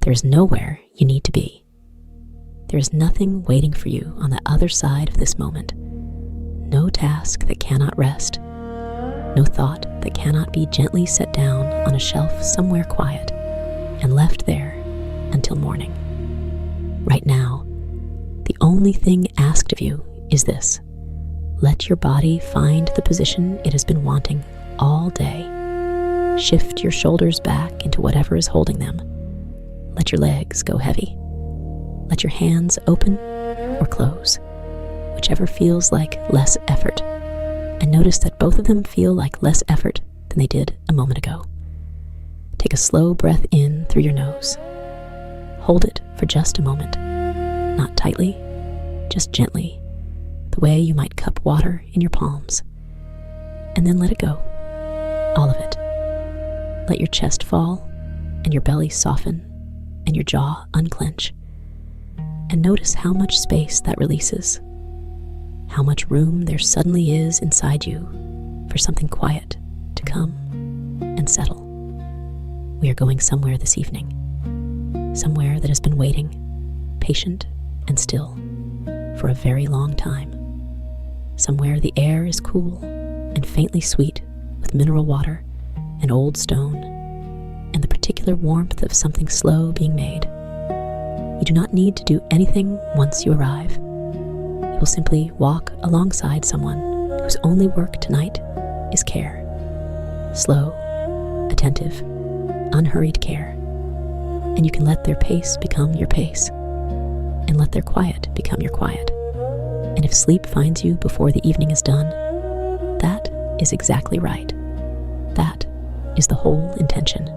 There is nowhere you need to be. There is nothing waiting for you on the other side of this moment. No task that cannot rest. No thought that cannot be gently set down on a shelf somewhere quiet and left there until morning. Right now, the only thing asked of you is this. Let your body find the position it has been wanting all day. Shift your shoulders back into whatever is holding them. Let your legs go heavy. Let your hands open or close, whichever feels like less effort. And notice that both of them feel like less effort than they did a moment ago. Take a slow breath in through your nose. Hold it for just a moment. Not tightly, just gently, the way you might cup water in your palms. And then let it go, all of it. Let your chest fall and your belly soften and your jaw unclench. And notice how much space that releases. How much room there suddenly is inside you for something quiet to come and settle. We are going somewhere this evening. Somewhere that has been waiting, patient and still, for a very long time. Somewhere the air is cool and faintly sweet with mineral water and old stone and the particular warmth of something slow being made. You do not need to do anything once you arrive. You will simply walk alongside someone whose only work tonight is care. Slow, attentive, unhurried care. And you can let their pace become your pace, and let their quiet become your quiet. And if sleep finds you before the evening is done, that is exactly right. That is the whole intention.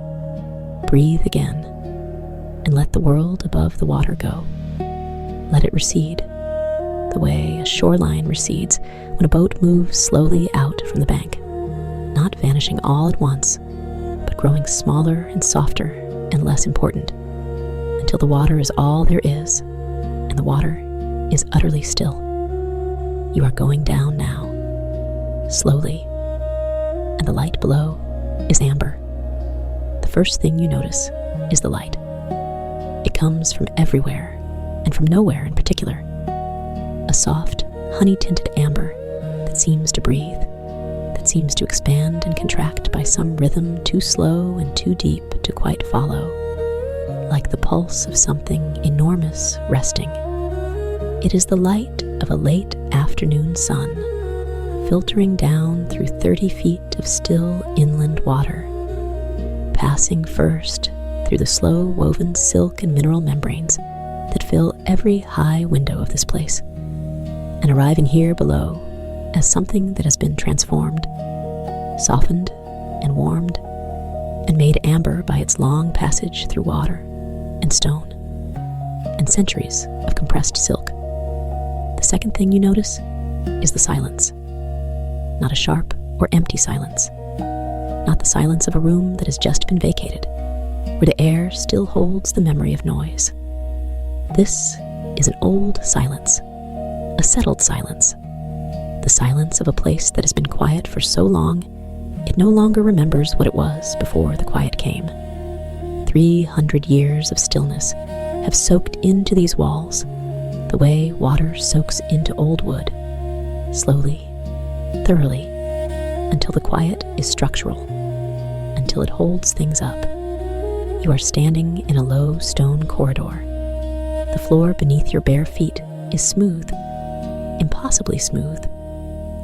Breathe again, and let the world above the water go. Let it recede, the way a shoreline recedes when a boat moves slowly out from the bank, not vanishing all at once, but growing smaller and softer and less important, until the water is all there is, and the water is utterly still. You are going down now, slowly, and the light below is amber. The first thing you notice is the light. It comes from everywhere, and from nowhere in particular. A soft, honey-tinted amber that seems to breathe, that seems to expand and contract by some rhythm too slow and too deep to quite follow, like the pulse of something enormous resting. It is the light of a late afternoon sun, filtering down through 30 feet of still inland water, passing first through the slow-woven silk and mineral membranes that fill every high window of this place, and arriving here below as something that has been transformed, softened and warmed, and made amber by its long passage through water and stone and centuries of compressed silk. The second thing you notice is the silence. Not a sharp or empty silence. Not the silence of a room that has just been vacated, where the air still holds the memory of noise. This is an old silence, a settled silence, the silence of a place that has been quiet for so long it no longer remembers what it was before the quiet came. 300 years of stillness have soaked into these walls, the way water soaks into old wood, slowly, thoroughly, until the quiet is structural, until it holds things up. You are standing in a low stone corridor. The floor beneath your bare feet is smooth, impossibly smooth,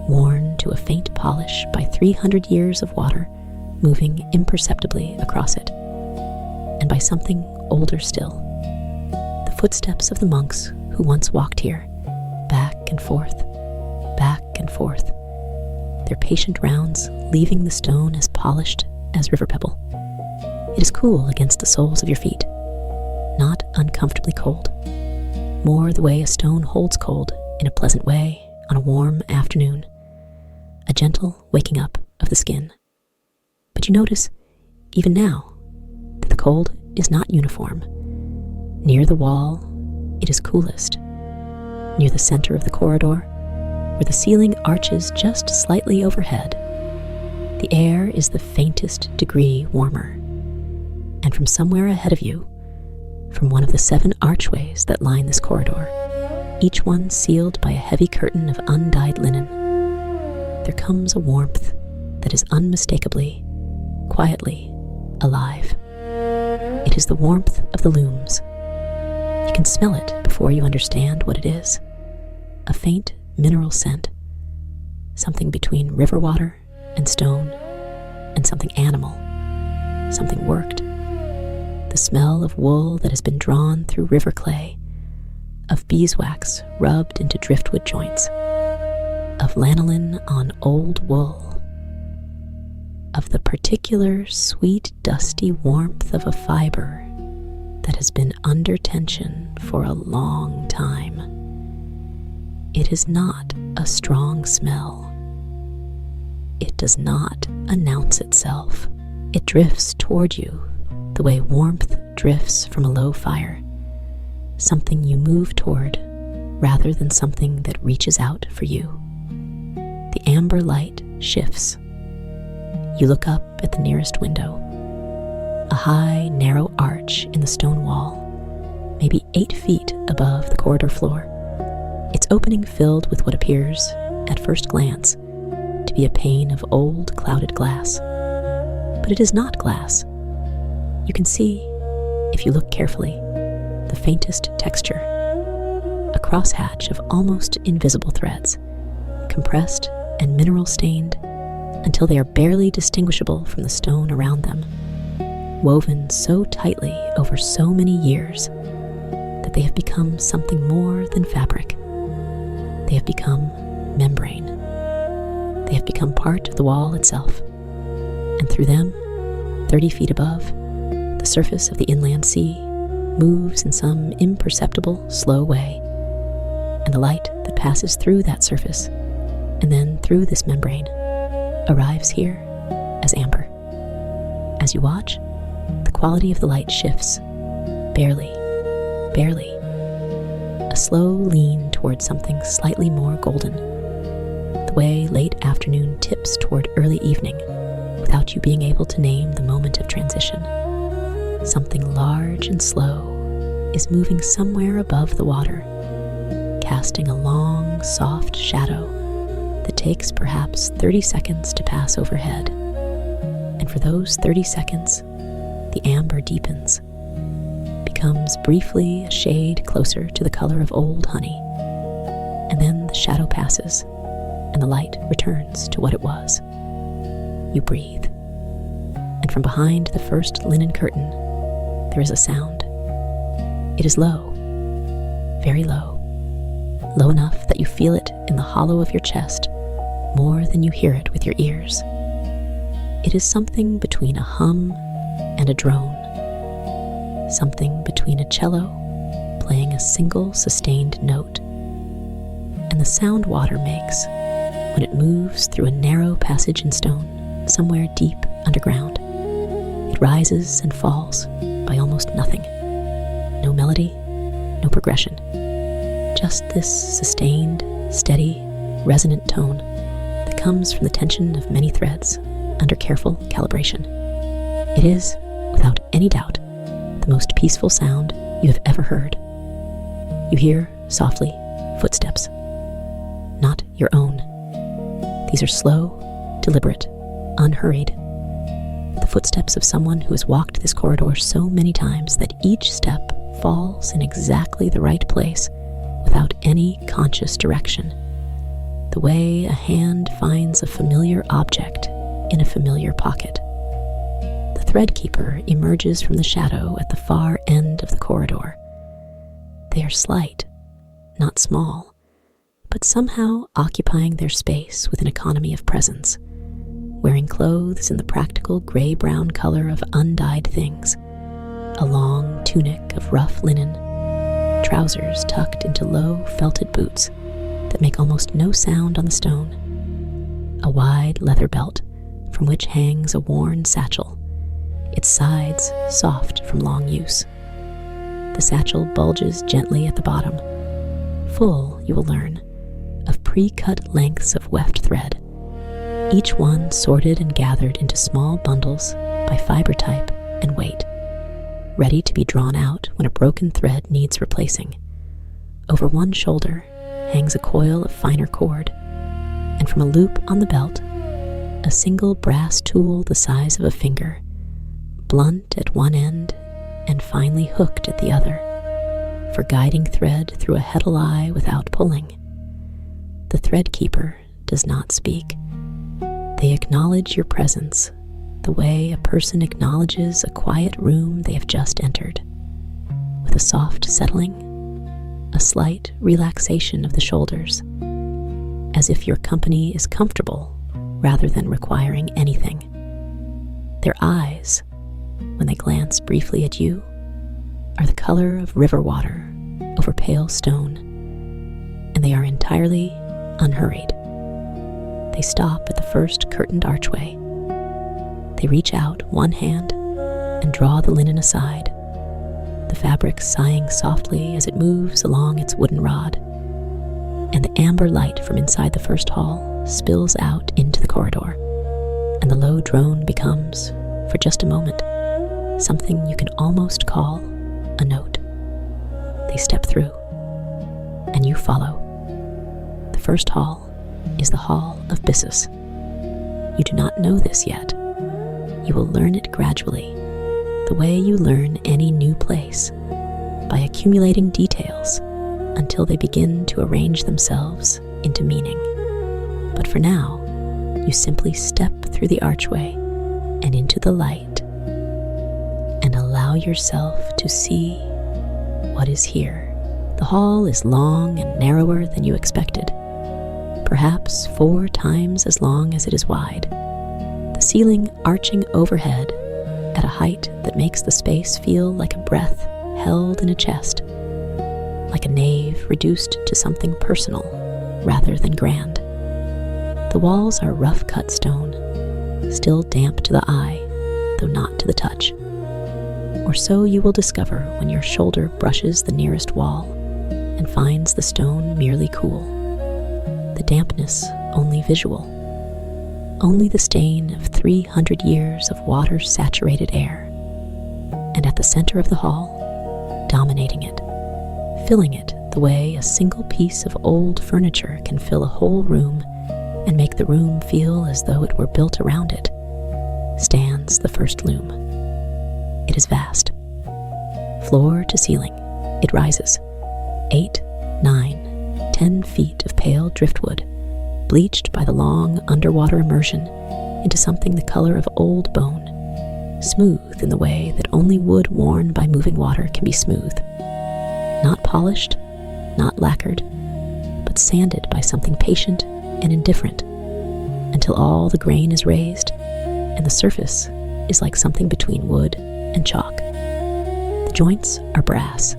worn to a faint polish by 300 years of water moving imperceptibly across it, and by something older still. The footsteps of the monks who once walked here, back and forth, their patient rounds leaving the stone as polished as river pebble. It is cool against the soles of your feet, not uncomfortably cold, more the way a stone holds cold in a pleasant way on a warm afternoon, a gentle waking up of the skin. But you notice, even now, that the cold is not uniform. Near the wall, it is coolest. Near the center of the corridor, where the ceiling arches just slightly overhead, the air is the faintest degree warmer. And from somewhere ahead of you, from one of the 7 archways that line this corridor, each one sealed by a heavy curtain of undyed linen, there comes a warmth that is unmistakably, quietly alive. It is the warmth of the Looms. You can smell it before you understand what it is. A faint mineral scent, something between river water and stone, and something animal, something worked. The smell of wool that has been drawn through river clay, of beeswax rubbed into driftwood joints, of lanolin on old wool, of the particular sweet, dusty warmth of a fiber that has been under tension for a long time. It is not a strong smell. It does not announce itself. It drifts toward you the way warmth drifts from a low fire, something you move toward rather than something that reaches out for you. The amber light shifts. You look up at the nearest window, a high, narrow arch in the stone wall, maybe 8 feet above the corridor floor. Its opening filled with what appears, at first glance, to be a pane of old, clouded glass. But it is not glass. You can see, if you look carefully, the faintest texture, a crosshatch of almost invisible threads, compressed and mineral-stained until they are barely distinguishable from the stone around them, woven so tightly over so many years that they have become something more than fabric. They have become membrane. They have become part of the wall itself, and through them, 30 feet above, the surface of the inland sea moves in some imperceptible, slow way, and the light that passes through that surface and then through this membrane arrives here as amber. As you watch, the quality of the light shifts, barely, a slow lean towards something slightly more golden, the way late afternoon tips toward early evening without you being able to name the moment of transition. Something large and slow is moving somewhere above the water, casting a long, soft shadow that takes perhaps 30 seconds to pass overhead. And for those 30 seconds, the amber deepens, becomes briefly a shade closer to the color of old honey, and then the shadow passes, and the light returns to what it was. You breathe, and from behind the first linen curtain, there is a sound. It is low, very low, low enough that you feel it in the hollow of your chest more than you hear it with your ears. It is something between a hum and a drone, something between a cello playing a single sustained note and the sound water makes when it moves through a narrow passage in stone somewhere deep underground. It rises and falls by almost nothing. No melody, no progression. Just this sustained, steady, resonant tone that comes from the tension of many threads under careful calibration. It is, without any doubt, the most peaceful sound you have ever heard. You hear, softly, footsteps. Not your own. These are slow, deliberate, unhurried. The footsteps of someone who has walked this corridor so many times that each step falls in exactly the right place without any conscious direction. The way a hand finds a familiar object in a familiar pocket. The Threadkeeper emerges from the shadow at the far end of the corridor. They are slight, not small, but somehow occupying their space with an economy of presence, wearing clothes in the practical gray-brown color of undyed things, a long tunic of rough linen, trousers tucked into low felted boots that make almost no sound on the stone, a wide leather belt from which hangs a worn satchel, its sides soft from long use. The satchel bulges gently at the bottom, full, you will learn, of pre-cut lengths of weft thread, each one sorted and gathered into small bundles by fiber type and weight. ready to be drawn out when a broken thread needs replacing. Over one shoulder hangs a coil of finer cord, and from a loop on the belt, a single brass tool the size of a finger, blunt at one end and finely hooked at the other, for guiding thread through a heddle eye without pulling. The Threadkeeper does not speak. They acknowledge your presence the way a person acknowledges a quiet room they have just entered, with a soft settling, a slight relaxation of the shoulders, as if your company is comfortable rather than requiring anything. Their eyes, when they glance briefly at you, are the color of river water over pale stone, and they are entirely unhurried. They stop at the first curtained archway. They reach out one hand and draw the linen aside, the fabric sighing softly as it moves along its wooden rod, and the amber light from inside the first hall spills out into the corridor, and the low drone becomes, for just a moment, something you can almost call a note. They step through, and you follow. The first hall is the Hall of Byssus. You do not know this yet. You will learn it gradually, the way you learn any new place, by accumulating details until they begin to arrange themselves into meaning. But for now, you simply step through the archway and into the light and allow yourself to see what is here. The hall is long and narrower than you expected, perhaps 4 times as long as it is wide, the ceiling arching overhead at a height that makes the space feel like a breath held in a chest, like a nave reduced to something personal rather than grand. The walls are rough-cut stone, still damp to the eye, though not to the touch. Or so you will discover when your shoulder brushes the nearest wall and finds the stone merely cool, the dampness only visual, only the stain of 300 years of water-saturated air. And at the center of the hall, dominating it, filling it the way a single piece of old furniture can fill a whole room and make the room feel as though it were built around it, stands the first loom. It is vast. Floor to ceiling, it rises 8, 9, 10 feet of pale driftwood, bleached by the long underwater immersion into something the color of old bone, smooth in the way that only wood worn by moving water can be smooth. Not polished, not lacquered, but sanded by something patient and indifferent, until all the grain is raised and the surface is like something between wood and chalk. The joints are brass,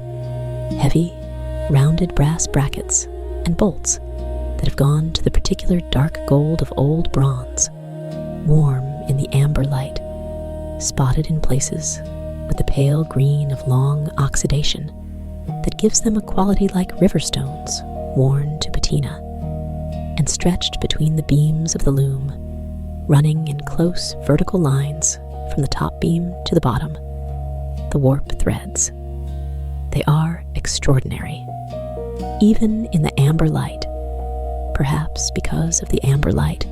heavy, rounded brass brackets and bolts that have gone to the particular dark gold of old bronze, warm in the amber light, spotted in places with the pale green of long oxidation that gives them a quality like river stones worn to patina, and stretched between the beams of the loom, running in close vertical lines from the top beam to the bottom, the warp threads. They are extraordinary, even in the amber light. Perhaps because of the amber light,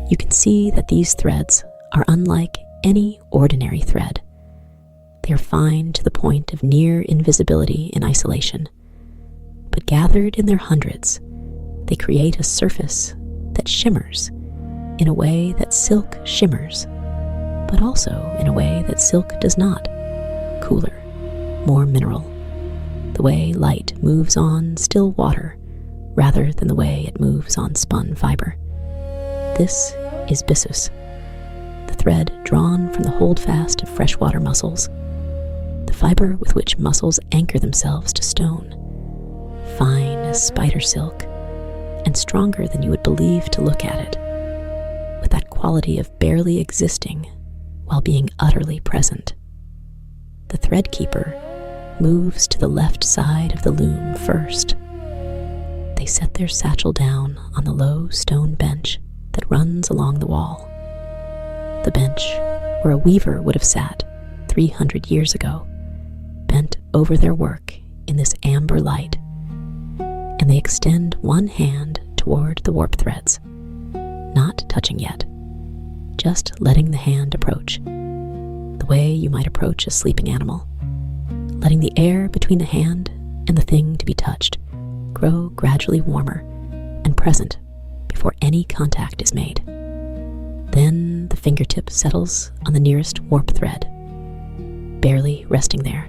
you can see that these threads are unlike any ordinary thread. They are fine to the point of near invisibility in isolation, but gathered in their hundreds, they create a surface that shimmers in a way that silk shimmers, but also in a way that silk does not, cooler, more mineral, the way light moves on still water rather than the way it moves on spun fiber. This is Byssus, the thread drawn from the holdfast of freshwater mussels, the fiber with which mussels anchor themselves to stone, fine as spider silk, and stronger than you would believe to look at it, with that quality of barely existing while being utterly present. The Threadkeeper moves to the left side of the loom first. They set their satchel down on the low stone bench that runs along the wall, the bench where a weaver would have sat 300 years ago, over their work in this amber light, and they extend one hand toward the warp threads, not touching yet, just letting the hand approach, the way you might approach a sleeping animal, letting the air between the hand and the thing to be touched grow gradually warmer and present before any contact is made. Then the fingertip settles on the nearest warp thread, barely resting there.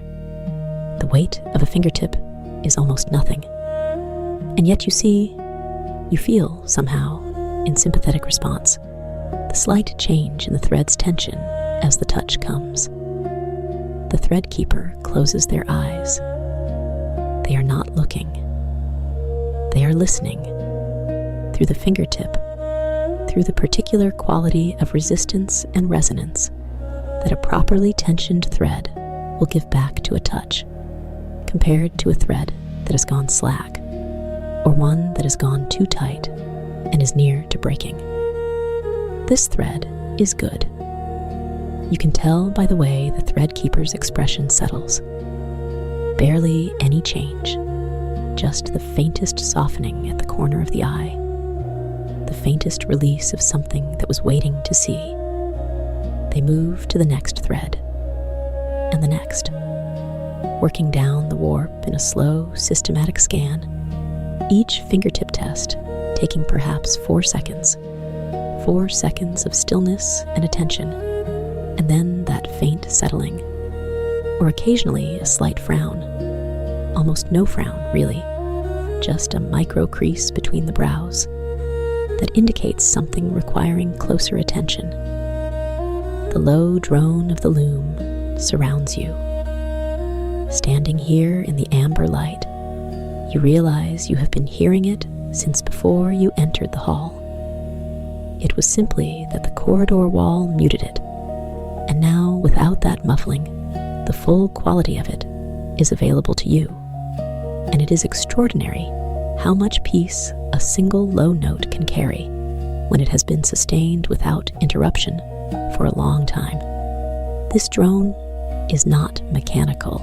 The weight of a fingertip is almost nothing, and yet you feel somehow, in sympathetic response, the slight change in the thread's tension as the touch comes. The Threadkeeper closes their eyes. They are not looking. They are listening. Through the fingertip, through the particular quality of resistance and resonance that a properly tensioned thread will give back to a touch, compared to a thread that has gone slack, or one that has gone too tight and is near to breaking. This thread is good. You can tell by the way the Threadkeeper's expression settles. Barely any change, just the faintest softening at the corner of the eye, the faintest release of something that was waiting to see. They move to the next thread, and the next, working down the warp in a slow, systematic scan, each fingertip test taking perhaps 4 seconds. 4 seconds of stillness and attention, and then that faint settling, or occasionally a slight frown. Almost no frown, really, just a micro crease between the brows that indicates something requiring closer attention. The low drone of the loom surrounds you. Standing here in the amber light, you realize you have been hearing it since before you entered the hall. It was simply that the corridor wall muted it, and now, without that muffling, the full quality of it is available to you. And it is extraordinary how much peace a single low note can carry when it has been sustained without interruption for a long time. This drone is not mechanical.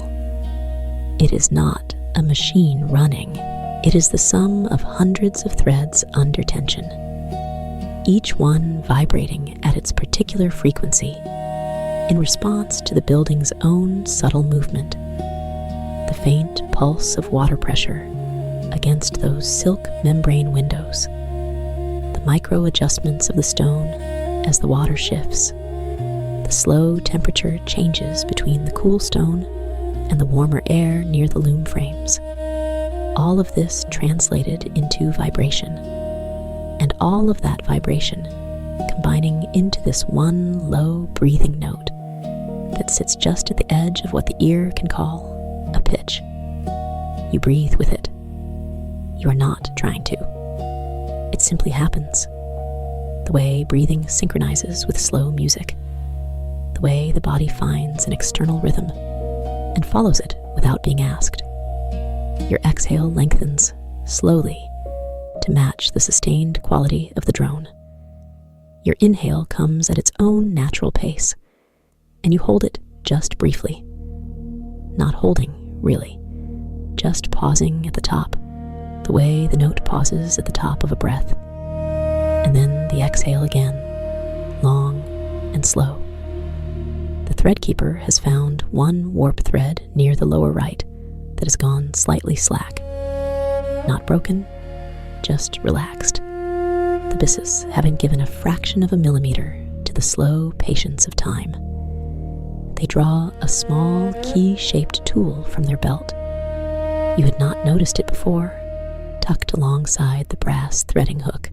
It is not a machine running. It is the sum of hundreds of threads under tension, each one vibrating at its particular frequency in response to the building's own subtle movement, the faint pulse of water pressure against those silk membrane windows, the micro adjustments of the stone as the water shifts, the slow temperature changes between the cool stone and the warmer air near the loom frames. All of this translated into vibration, and all of that vibration combining into this one low breathing note that sits just at the edge of what the ear can call a pitch. You breathe with it. You are not trying to. It simply happens. The way breathing synchronizes with slow music, the way the body finds an external rhythm and follows it without being asked. Your exhale lengthens slowly to match the sustained quality of the drone. Your inhale comes at its own natural pace, and you hold it just briefly. Not holding, really, just pausing at the top, the way the note pauses at the top of a breath. And then the exhale again, long and slow. The Threadkeeper has found one warp thread near the lower right that has gone slightly slack. Not broken, just relaxed. The Byssus having given a fraction of a millimeter to the slow patience of time. They draw a small key-shaped tool from their belt. You had not noticed it before, tucked alongside the brass threading hook.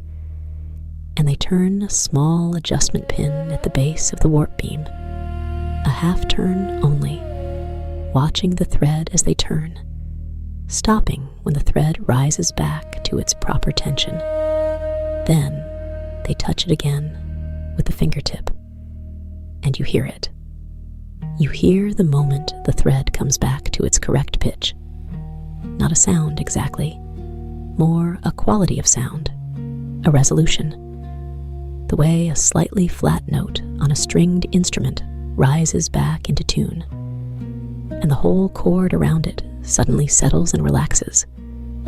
And they turn a small adjustment pin at the base of the warp beam, a half turn only, watching the thread as they turn, stopping when the thread rises back to its proper tension. Then they touch it again with the fingertip, and you hear it. You hear the moment the thread comes back to its correct pitch. Not a sound exactly, more a quality of sound, a resolution. The way a slightly flat note on a stringed instrument rises back into tune. and the whole chord around it suddenly settles and relaxes,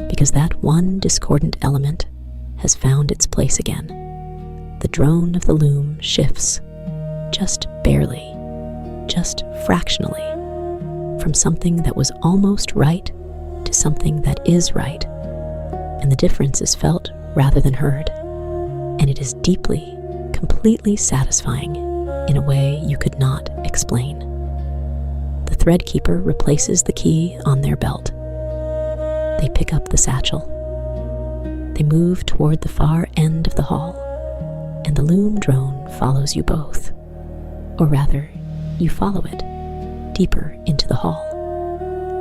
because that one discordant element has found its place again. The drone of the loom shifts, just barely, just fractionally, from something that was almost right to something that is right, and the difference is felt rather than heard, and it is deeply, completely satisfying in a way you could not explain. The Threadkeeper replaces the key on their belt. They pick up the satchel. They move toward the far end of the hall, and the loom drone follows you both. Or rather, you follow it, deeper into the hall,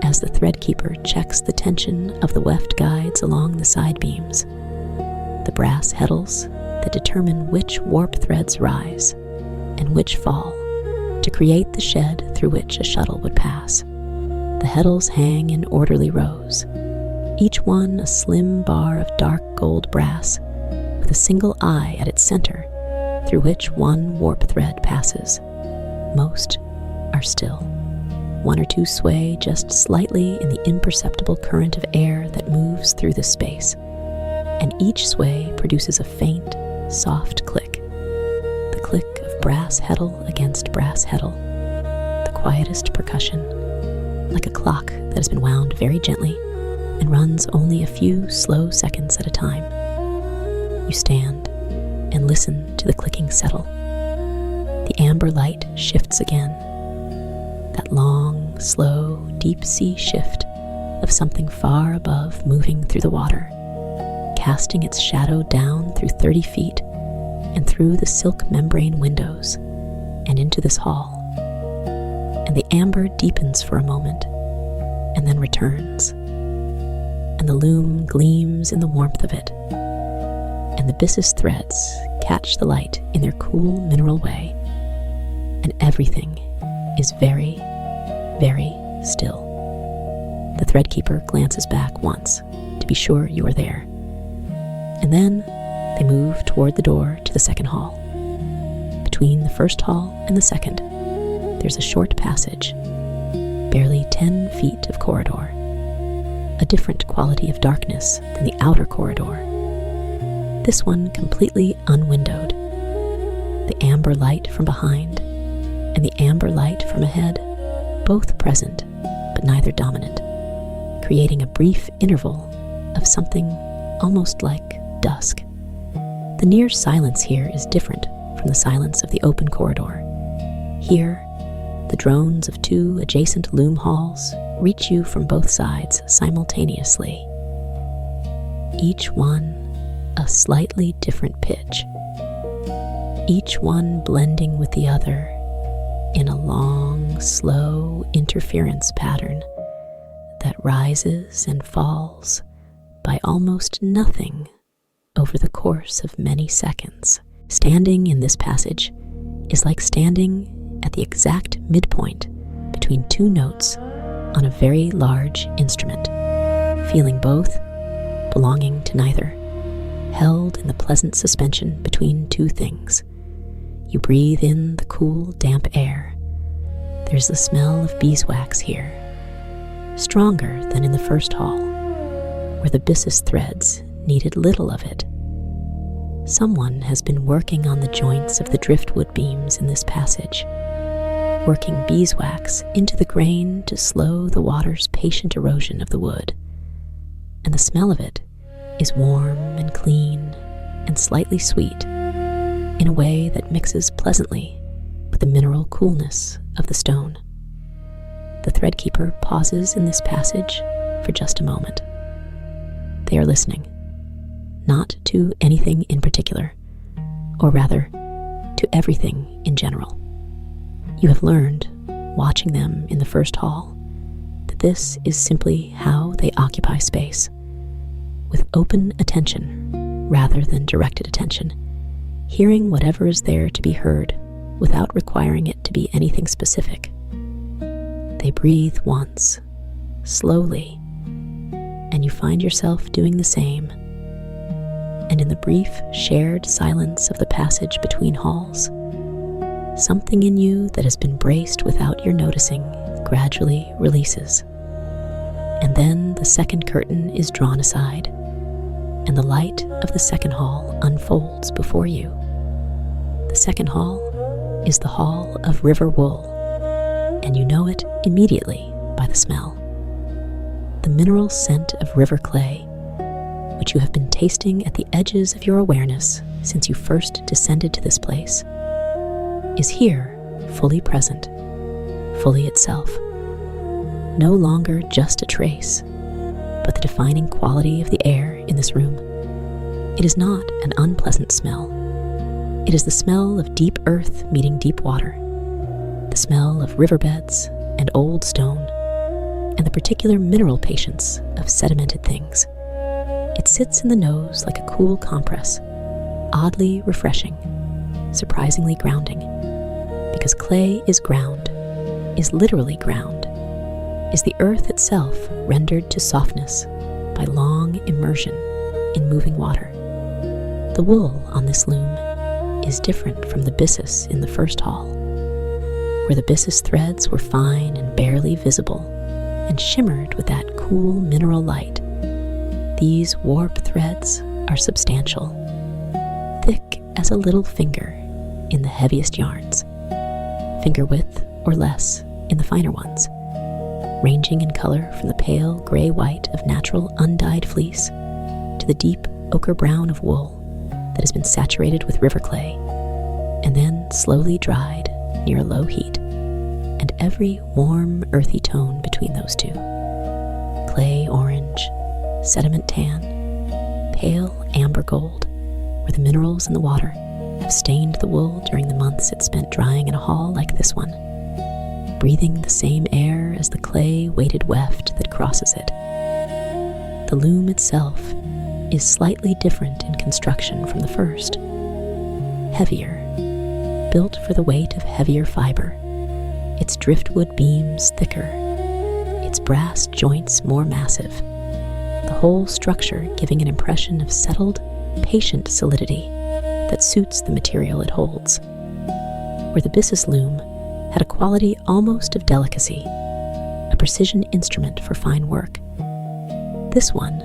as the Threadkeeper checks the tension of the weft guides along the side beams, the brass heddles that determine which warp threads rise and which fall to create the shed through which a shuttle would pass. The heddles hang in orderly rows, each one a slim bar of dark gold brass with a single eye at its center through which one warp thread passes. Most are still. One or two sway just slightly in the imperceptible current of air that moves through the space, and each sway produces a faint, soft click. The click of brass heddle against brass heddle, the quietest percussion, like a clock that has been wound very gently and runs only a few slow seconds at a time. You stand and listen to the clicking settle. The amber light shifts again, that long, slow, deep-sea shift of something far above moving through the water, casting its shadow down through 30 feet and through the silk membrane windows and into this hall. And the amber deepens for a moment and then returns, and the loom gleams in the warmth of it, and the Byssus threads catch the light in their cool mineral way, and everything is very, very still. The Threadkeeper glances back once to be sure you are there, and then they move toward the door to the second hall. Between the first hall and the second, there's a short passage, barely 10 feet of corridor, a different quality of darkness than the outer corridor. This one completely unwindowed. The amber light from behind and the amber light from ahead, both present but neither dominant, creating a brief interval of something almost like dusk. The near silence here is different from the silence of the open corridor. Here, the drones of two adjacent loom halls reach you from both sides simultaneously, each one a slightly different pitch, each one blending with the other in a long, slow interference pattern that rises and falls by almost nothing over the course of many seconds. Standing in this passage is like standing at the exact midpoint between two notes on a very large instrument, feeling both, belonging to neither, held in the pleasant suspension between two things. You breathe in the cool, damp air. There's the smell of beeswax here, stronger than in the first hall, where the Byssus threads needed little of it. Someone has been working on the joints of the driftwood beams in this passage, working beeswax into the grain to slow the water's patient erosion of the wood, and the smell of it is warm and clean and slightly sweet in a way that mixes pleasantly with the mineral coolness of the stone. The Threadkeeper pauses in this passage for just a moment. They are listening, not to anything in particular, or rather, to everything in general. You have learned, watching them in the first hall, that this is simply how they occupy space, with open attention rather than directed attention, hearing whatever is there to be heard without requiring it to be anything specific. They breathe once, slowly, and you find yourself doing the same. And in the brief, shared silence of the passage between halls, something in you that has been braced without your noticing gradually releases. And then the second curtain is drawn aside, and the light of the second hall unfolds before you. The second hall is the hall of river wool, and you know it immediately by the smell. The mineral scent of river clay, which you have been tasting at the edges of your awareness since you first descended to this place, is here, fully present, fully itself. No longer just a trace, but the defining quality of the air in this room. It is not an unpleasant smell. It is the smell of deep earth meeting deep water, the smell of riverbeds and old stone, and the particular mineral patience of sedimented things. It sits in the nose like a cool compress, oddly refreshing, surprisingly grounding, because clay is ground, is literally ground, is the earth itself rendered to softness by long immersion in moving water. The wool on this loom is different from the byssus in the first hall, where the byssus threads were fine and barely visible and shimmered with that cool mineral light. These warp threads are substantial, thick as a little finger in the heaviest yarns, finger width or less in the finer ones, ranging in color from the pale gray-white of natural undyed fleece to the deep ochre brown of wool that has been saturated with river clay and then slowly dried near a low heat, and every warm, earthy tone between those two. Clay orange, sediment tan, pale amber gold, where the minerals in the water have stained the wool during the months it spent drying in a hall like this one, breathing the same air as the clay-weighted weft that crosses it. The loom itself is slightly different in construction from the first. Heavier, built for the weight of heavier fiber, its driftwood beams thicker, its brass joints more massive, the whole structure giving an impression of settled, patient solidity that suits the material it holds. Where the Byssus loom had a quality almost of delicacy, a precision instrument for fine work, this one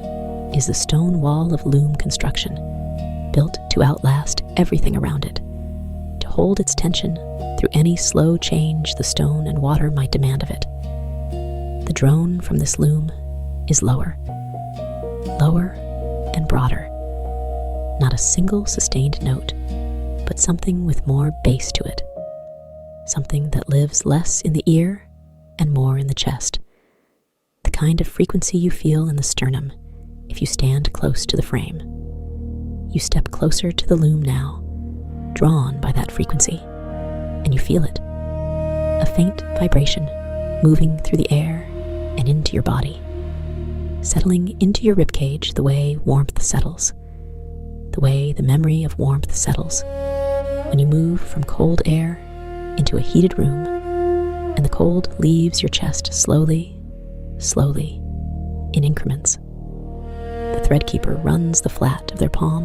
is the stone wall of loom construction, built to outlast everything around it, to hold its tension through any slow change the stone and water might demand of it. The drone from this loom is lower and broader. Not a single sustained note, but something with more bass to it. Something that lives less in the ear and more in the chest. The kind of frequency you feel in the sternum if you stand close to the frame. You step closer to the loom now, drawn by that frequency, and you feel it. A faint vibration moving through the air and into your body, settling into your ribcage the way warmth settles, the way the memory of warmth settles when you move from cold air into a heated room, and the cold leaves your chest slowly, in increments. The Threadkeeper runs the flat of their palm,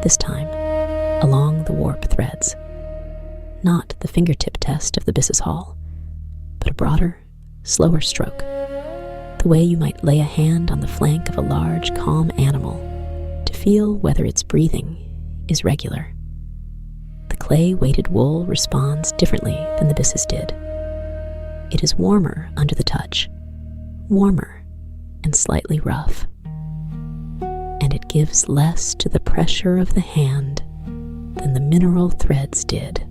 this time, along the warp threads. Not the fingertip test of the Byssus Hall, but a broader, slower stroke, the way you might lay a hand on the flank of a large, calm animal to feel whether its breathing is regular. The clay-weighted wool responds differently than the Byssus did. It is warmer under the touch, warmer and slightly rough, and it gives less to the pressure of the hand than the mineral threads did,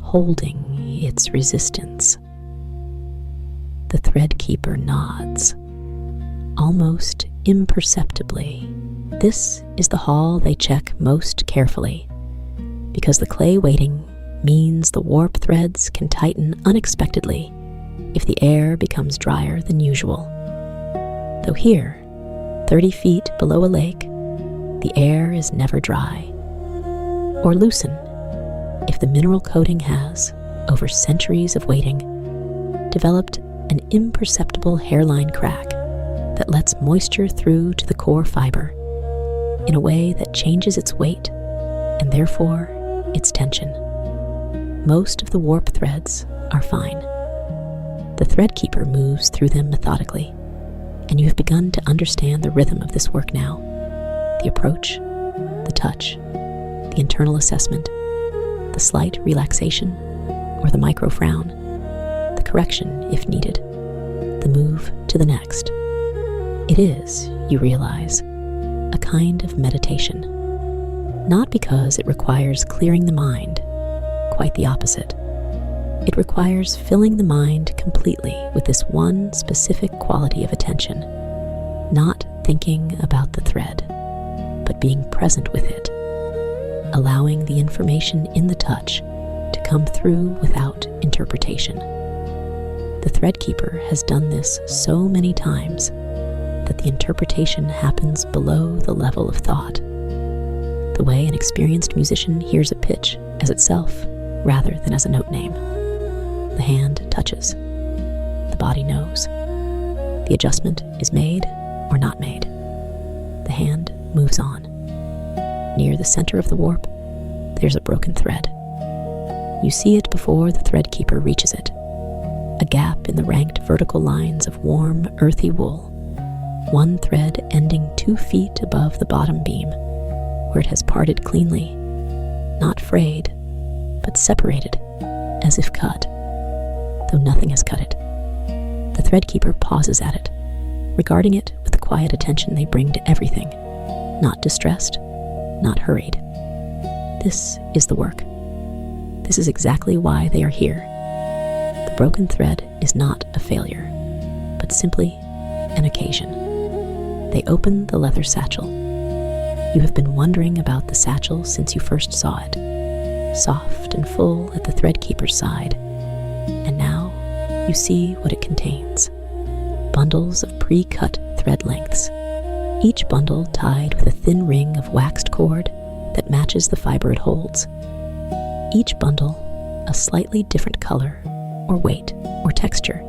holding its resistance. The Threadkeeper nods, almost imperceptibly. This is the hall they check most carefully, because the clay weighting means the warp threads can tighten unexpectedly if the air becomes drier than usual. Though here, 30 feet below a lake, the air is never dry. Or loosen if the mineral coating has, over centuries of waiting, developed an imperceptible hairline crack that lets moisture through to the core fiber in a way that changes its weight and therefore its tension. Most of the warp threads are fine. The Threadkeeper moves through them methodically, and you have begun to understand the rhythm of this work now. The approach, the touch, the internal assessment, the slight relaxation or the micro frown, the correction if needed, the move to the next. It is, you realize, a kind of meditation. Not because it requires clearing the mind, quite the opposite. It requires filling the mind completely with this one specific quality of attention, not thinking about the thread, but being present with it, allowing the information in the touch to come through without interpretation. The Threadkeeper has done this so many times that the interpretation happens below the level of thought, the way an experienced musician hears a pitch as itself rather than as a note name. The hand touches. The body knows. The adjustment is made or not made. The hand moves on. Near the center of the warp, there's a broken thread. You see it before the Threadkeeper reaches it. A gap in the ranked vertical lines of warm, earthy wool. One thread ending 2 feet above the bottom beam, where it has parted cleanly, not frayed, but separated, as if cut, though nothing has cut it. The Threadkeeper pauses at it, regarding it with the quiet attention they bring to everything, not distressed, not hurried. This is the work. This is exactly why they are here. The broken thread is not a failure, but simply an occasion. They open the leather satchel. You have been wondering about the satchel since you first saw it, soft and full at the Threadkeeper's side, and now you see what it contains. Bundles of pre-cut thread lengths, each bundle tied with a thin ring of waxed cord that matches the fiber it holds. Each bundle a slightly different color or weight or texture,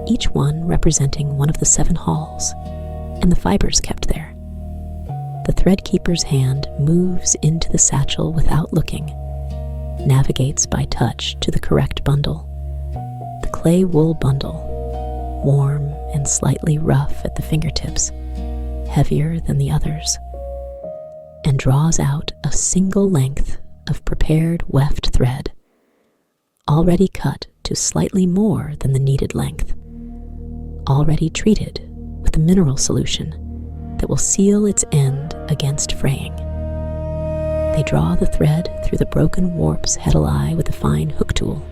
each one representing one of the 7 halls, and the fibers kept there. The Threadkeeper's hand moves into the satchel without looking, navigates by touch to the correct bundle, the clay wool bundle, warm and slightly rough at the fingertips, heavier than the others, and draws out a single length of prepared weft thread, already cut to slightly more than the needed length, already treated with a mineral solution that will seal its end against fraying. They draw the thread through the broken warp's head-ally with a fine hook tool,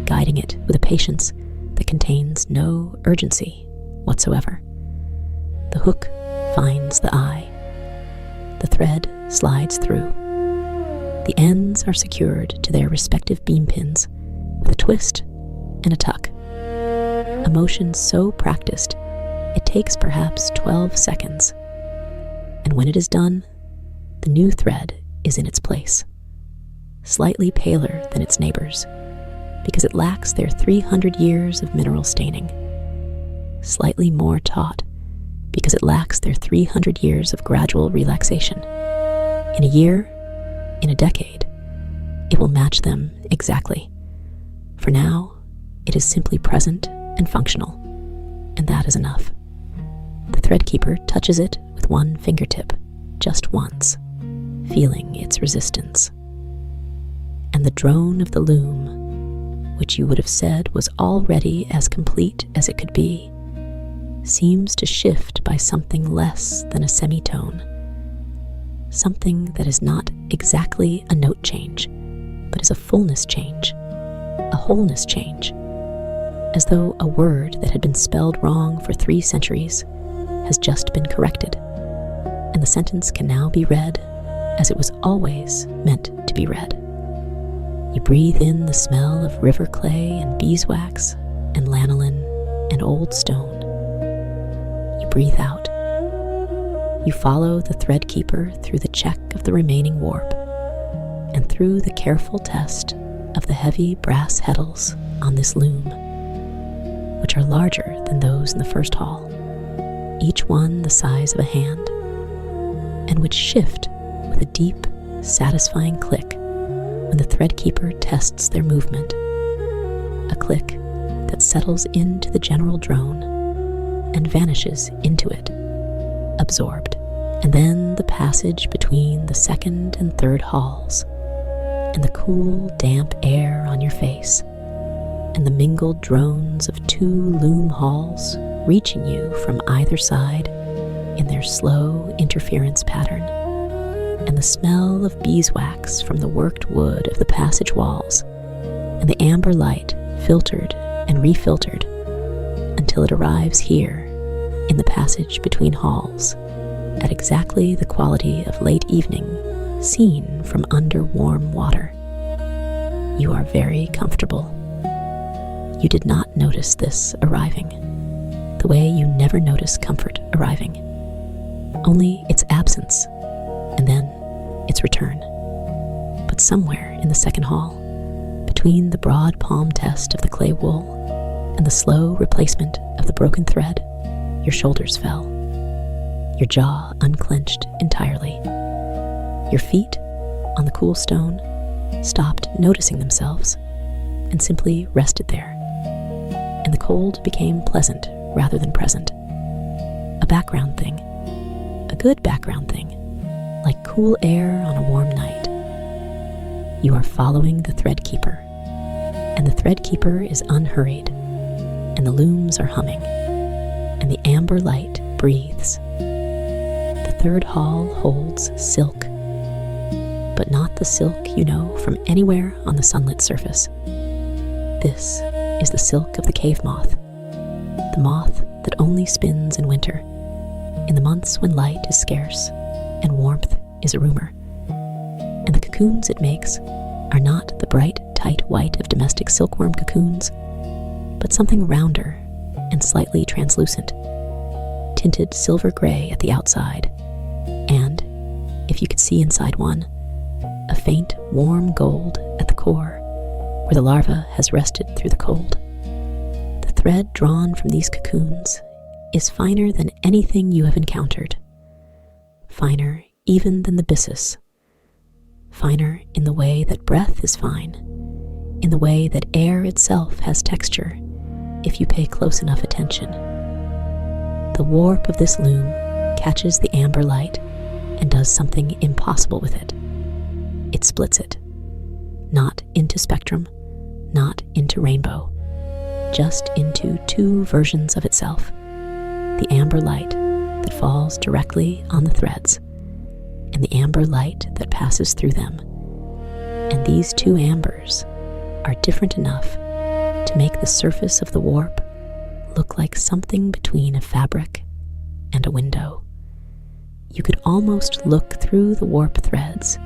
guiding it with a patience that contains no urgency whatsoever. The hook finds the eye. The thread slides through. The ends are secured to their respective beam pins with a twist and a tuck. A motion so practiced, it takes perhaps 12 seconds. And when it is done, the new thread is in its place, slightly paler than its neighbors, because it lacks their 300 years of mineral staining, slightly more taut, because it lacks their 300 years of gradual relaxation. In a year, in a decade, it will match them exactly. For now, it is simply present and functional, and that is enough. The Threadkeeper touches it with one fingertip, just once, feeling its resistance. And the drone of the loom, which you would have said was already as complete as it could be, seems to shift by something less than a semitone, something that is not exactly a note change, but is a fullness change, a wholeness change, as though a word that had been spelled wrong for 3 centuries has just been corrected, and the sentence can now be read as it was always meant to be read. You breathe in the smell of river clay and beeswax and lanolin and old stone. You breathe out. You follow the Threadkeeper through the check of the remaining warp and through the careful test of the heavy brass heddles on this loom, which are larger than those in the first hall, each one the size of a hand, and which shift with a deep, satisfying click when the Threadkeeper tests their movement, a click that settles into the general drone and vanishes into it, absorbed. And then the passage between the second and third halls, and the cool, damp air on your face, and the mingled drones of 2 loom halls reaching you from either side in their slow interference pattern, and the smell of beeswax from the worked wood of the passage walls, and the amber light filtered and refiltered until it arrives here in the passage between halls at exactly the quality of late evening seen from under warm water. You are very comfortable. You did not notice this arriving, the way you never notice comfort arriving, only its absence, and then its return. But somewhere in the second hall, between the broad palm test of the clay wool and the slow replacement of the broken thread, your shoulders fell. Your jaw unclenched entirely. Your feet, on the cool stone, stopped noticing themselves and simply rested there. And the cold became pleasant rather than present. A background thing. A good background thing, like cool air on a warm night. You are following the Threadkeeper, and the Threadkeeper is unhurried, and the looms are humming, and the amber light breathes. The third hall holds silk, but not the silk you know from anywhere on the sunlit surface. This is the silk of the cave-moth, the moth that only spins in winter, in the months when light is scarce and warmth is a rumor. And the cocoons it makes are not the bright, tight white of domestic silkworm cocoons, but something rounder and slightly translucent, tinted silver gray at the outside, and, if you could see inside one, a faint, warm gold at the core, where the larva has rested through the cold. The thread drawn from these cocoons is finer than anything you have encountered, finer even than the byssus, finer in the way that breath is fine, in the way that air itself has texture, if you pay close enough attention. The warp of this loom catches the amber light and does something impossible with it. It splits it, not into spectrum, not into rainbow, just into 2 versions of itself, the amber light that falls directly on the threads, and the amber light that passes through them. And these 2 ambers are different enough to make the surface of the warp look like something between a fabric and a window. You could almost look through the warp threads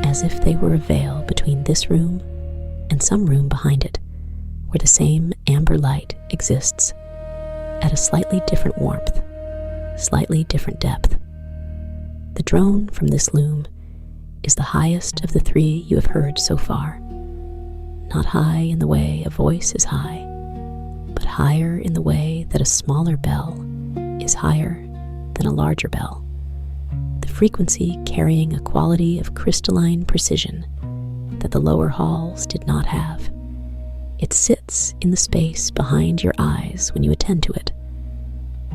as if they were a veil between this room and some room behind it, where the same amber light exists at a slightly different warmth, slightly different depth. The drone from this loom is the highest of the 3 you have heard so far. Not high in the way a voice is high, but higher in the way that a smaller bell is higher than a larger bell. The frequency carrying a quality of crystalline precision that the lower halls did not have. It sits in the space behind your eyes when you attend to it,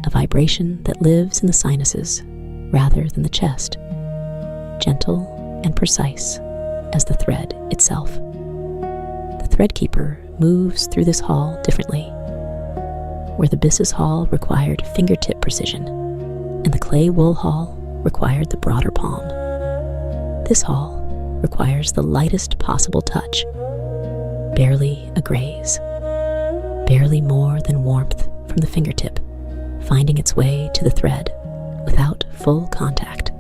a vibration that lives in the sinuses rather than the chest, gentle and precise as the thread itself. The Threadkeeper moves through this hall differently, where the Byssus hall required fingertip precision and the clay wool hall required the broader palm. This hall requires the lightest possible touch, barely a graze, barely more than warmth from the fingertip finding its way to the thread without full contact,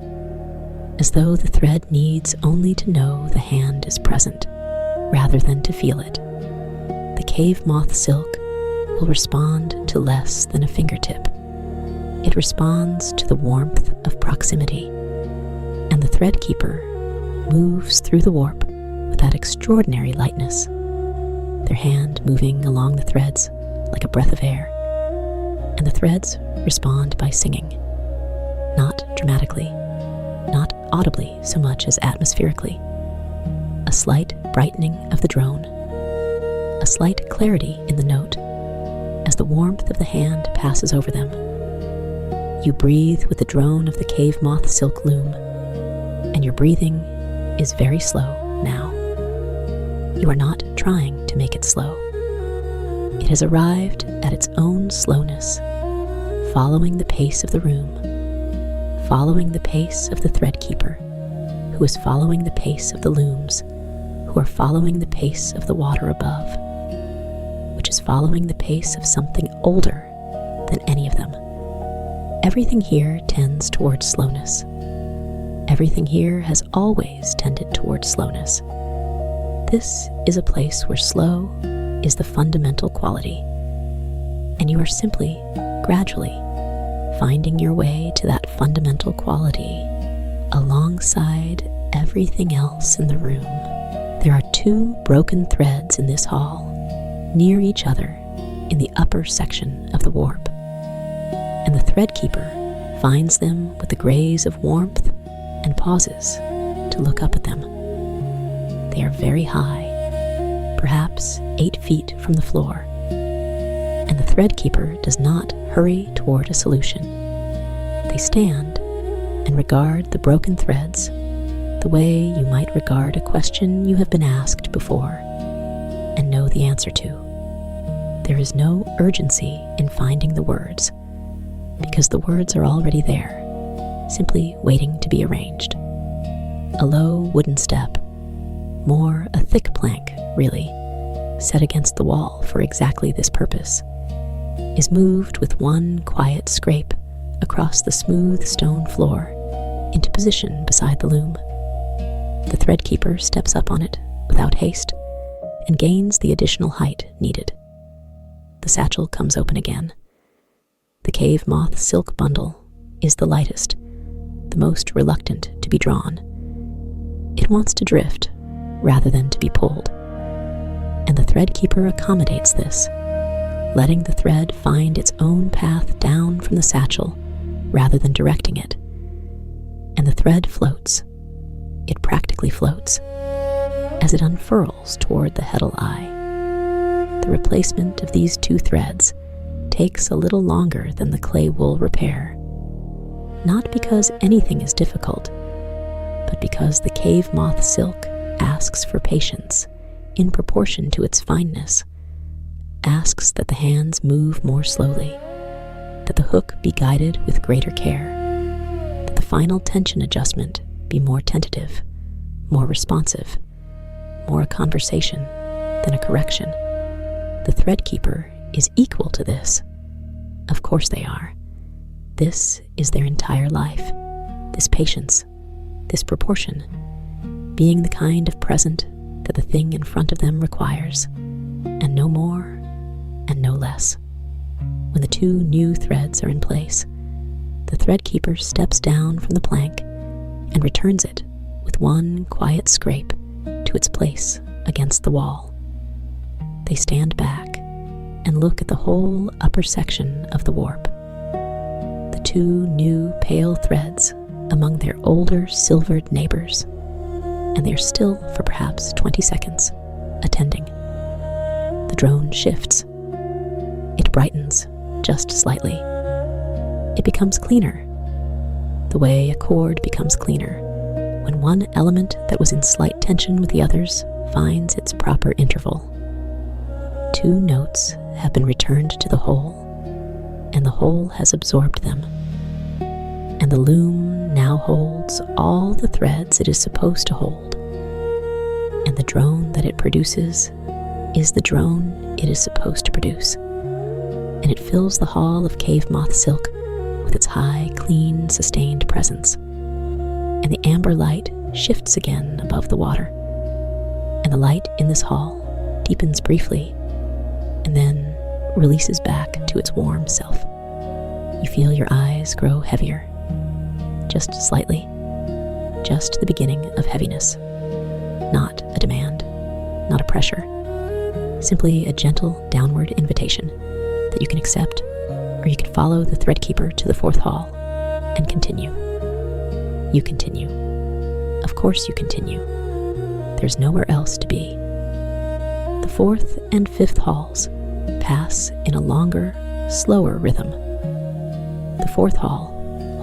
as though the thread needs only to know the hand is present rather than to feel it. The Cave-Moth Silk will respond to less than a fingertip. It responds to the warmth of proximity, and the Threadkeeper moves through the warp with that extraordinary lightness, their hand moving along the threads like a breath of air, and the threads respond by singing, not dramatically, not audibly so much as atmospherically, a slight brightening of the drone, a slight clarity in the note as the warmth of the hand passes over them. You breathe with the drone of the Cave-Moth Silk loom, and your breathing is very slow now. You are not trying to make it slow. It has arrived at its own slowness, following the pace of the room, following the pace of the Threadkeeper, who is following the pace of the Looms, who are following the pace of the water above, which is following the pace of something older than any of them. Everything here tends towards slowness. Everything here has always tended towards slowness. This is a place where slow is the fundamental quality, and you are simply, gradually, finding your way to that fundamental quality alongside everything else in the room. There are 2 broken threads in this hall, near each other in the upper section of the warp, and the Threadkeeper finds them with the graze of warmth and pauses to look up at them. They are very high, perhaps 8 feet from the floor, and the Threadkeeper does not hurry toward a solution. They stand and regard the broken threads the way you might regard a question you have been asked before and know the answer to. There is no urgency in finding the words, because the words are already there, simply waiting to be arranged. A low wooden step, more a thick plank, really, set against the wall for exactly this purpose, is moved with one quiet scrape across the smooth stone floor into position beside the loom. The Threadkeeper steps up on it without haste and gains the additional height needed. The satchel comes open again. The Cave-Moth Silk bundle is the lightest, the most reluctant to be drawn. It wants to drift rather than to be pulled, and the Threadkeeper accommodates this, letting the thread find its own path down from the satchel rather than directing it. And the thread floats. It practically floats as it unfurls toward the heddle eye. The replacement of these 2 threads takes a little longer than the clay wool repair, not because anything is difficult, but because the Cave-Moth Silk asks for patience in proportion to its fineness, asks that the hands move more slowly, that the hook be guided with greater care, that the final tension adjustment be more tentative, more responsive, more a conversation than a correction. The Threadkeeper is equal to this. Of course they are. This is their entire life, this patience, this proportion, being the kind of present that the thing in front of them requires, and no more and no less. When the 2 new threads are in place, the Threadkeeper steps down from the plank and returns it with one quiet scrape to its place against the wall. They stand back and look at the whole upper section of the warp. The 2 new pale threads among their older silvered neighbors, and they are still for perhaps 20 seconds, attending. The drone shifts. It brightens just slightly. It becomes cleaner, the way a chord becomes cleaner when one element that was in slight tension with the others finds its proper interval. 2 notes have been returned to the whole, and the whole has absorbed them. And the loom now holds all the threads it is supposed to hold, and the drone that it produces is the drone it is supposed to produce, and it fills the hall of Cave-Moth Silk with its high, clean, sustained presence. And the amber light shifts again above the water, and the light in this hall deepens briefly and then releases back to its warm self. You feel your eyes grow heavier, just slightly, just the beginning of heaviness, not a demand, not a pressure, simply a gentle downward invitation that you can accept, or you can follow the Threadkeeper to the 4th hall and continue. You continue. Of course you continue. There's nowhere else to be. The fourth and fifth halls pass in a longer, slower rhythm. The fourth hall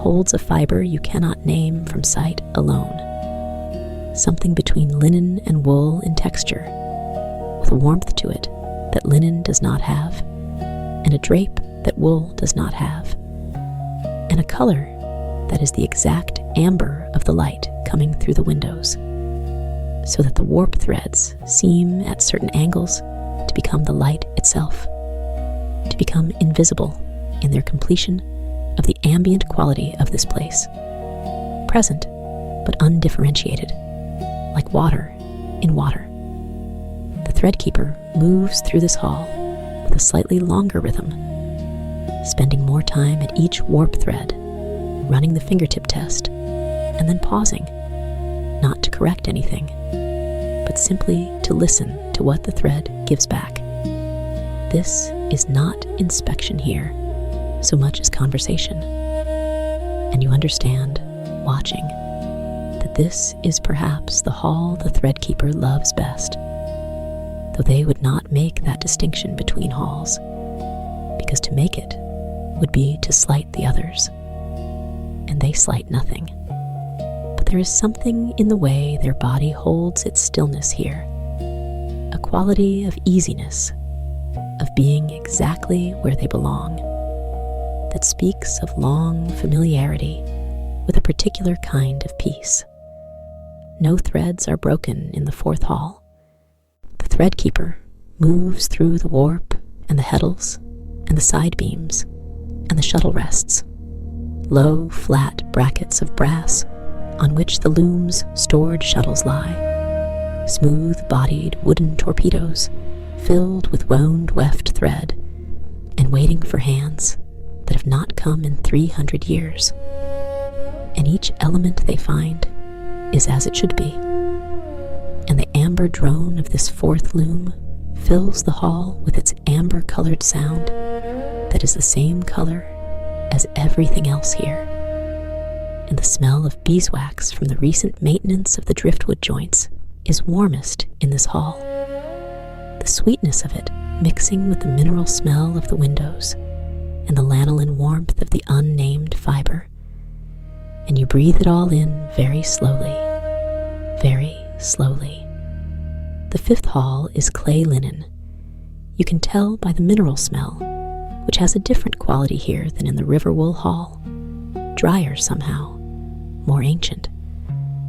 holds a fiber you cannot name from sight alone, something between linen and wool in texture, with a warmth to it that linen does not have, and a drape that wool does not have, and a color that is the exact amber of the light coming through the windows, so that the warp threads seem at certain angles to become the light itself, to become invisible in their completion of the ambient quality of this place, present but undifferentiated, like water in water. The Threadkeeper moves through this hall with a slightly longer rhythm, spending more time at each warp thread, running the fingertip test, and then pausing, not to correct anything, but simply to listen to what the thread gives back. This is not inspection here, so much as conversation. And you understand, watching, that this is perhaps the hall the Threadkeeper loves best, though they would not make that distinction between halls, because to make it would be to slight the others, and they slight nothing. But there is something in the way their body holds its stillness here, a quality of easiness, of being exactly where they belong, that speaks of long familiarity with a particular kind of peace. No threads are broken in the fourth hall. The Threadkeeper moves through the warp and the heddles and the side beams and the shuttle rests, low, flat brackets of brass on which the Loom's stored shuttles lie, smooth-bodied wooden torpedoes filled with wound weft thread and waiting for hands that have not come in 300 years. And each element they find is as it should be. And the amber drone of this fourth loom fills the hall with its amber-colored sound that is the same color as everything else here. And the smell of beeswax from the recent maintenance of the driftwood joints is warmest in this hall. The sweetness of it mixing with the mineral smell of the windows and the lanolin warmth of the unnamed fiber. And you breathe it all in very slowly, very slowly. The fifth hall is clay linen. You can tell by the mineral smell, which has a different quality here than in the river wool hall, drier somehow, more ancient,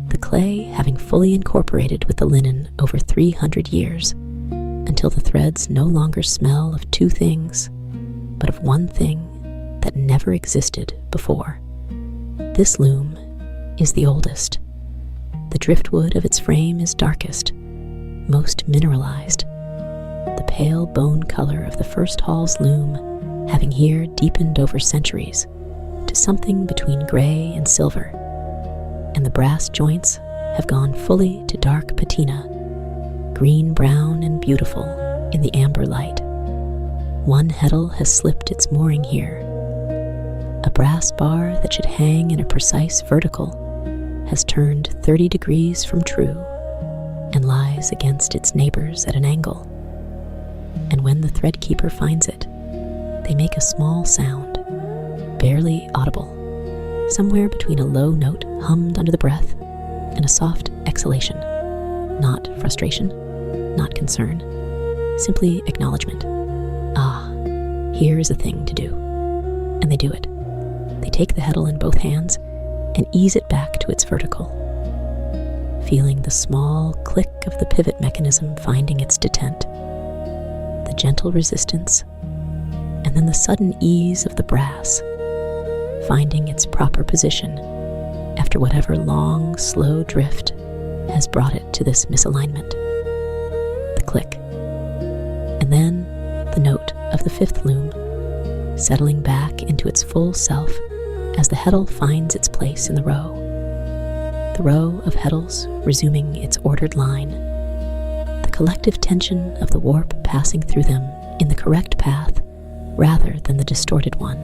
the clay having fully incorporated with the linen over 300 years, until the threads no longer smell of two things, but of one thing that never existed before. This loom is the oldest. The driftwood of its frame is darkest, most mineralized, the pale bone color of the first hall's loom having here deepened over centuries to something between gray and silver, and the brass joints have gone fully to dark patina, green-brown and beautiful in the amber light. One heddle has slipped its mooring here. A brass bar that should hang in a precise vertical has turned 30 degrees from true and lies against its neighbors at an angle. And when the Threadkeeper finds it, they make a small sound, barely audible, somewhere between a low note hummed under the breath and a soft exhalation. Not frustration, not concern, simply acknowledgement. Ah, here is a thing to do. And they do it. They take the heddle in both hands and ease it back to its vertical, feeling the small click of the pivot mechanism finding its detent, the gentle resistance, and then the sudden ease of the brass, finding its proper position after whatever long, slow drift has brought it to this misalignment. The click, and then the note of the fifth loom, settling back into its full self as the heddle finds its place in the row of heddles resuming its ordered line, the collective tension of the warp passing through them in the correct path rather than the distorted one,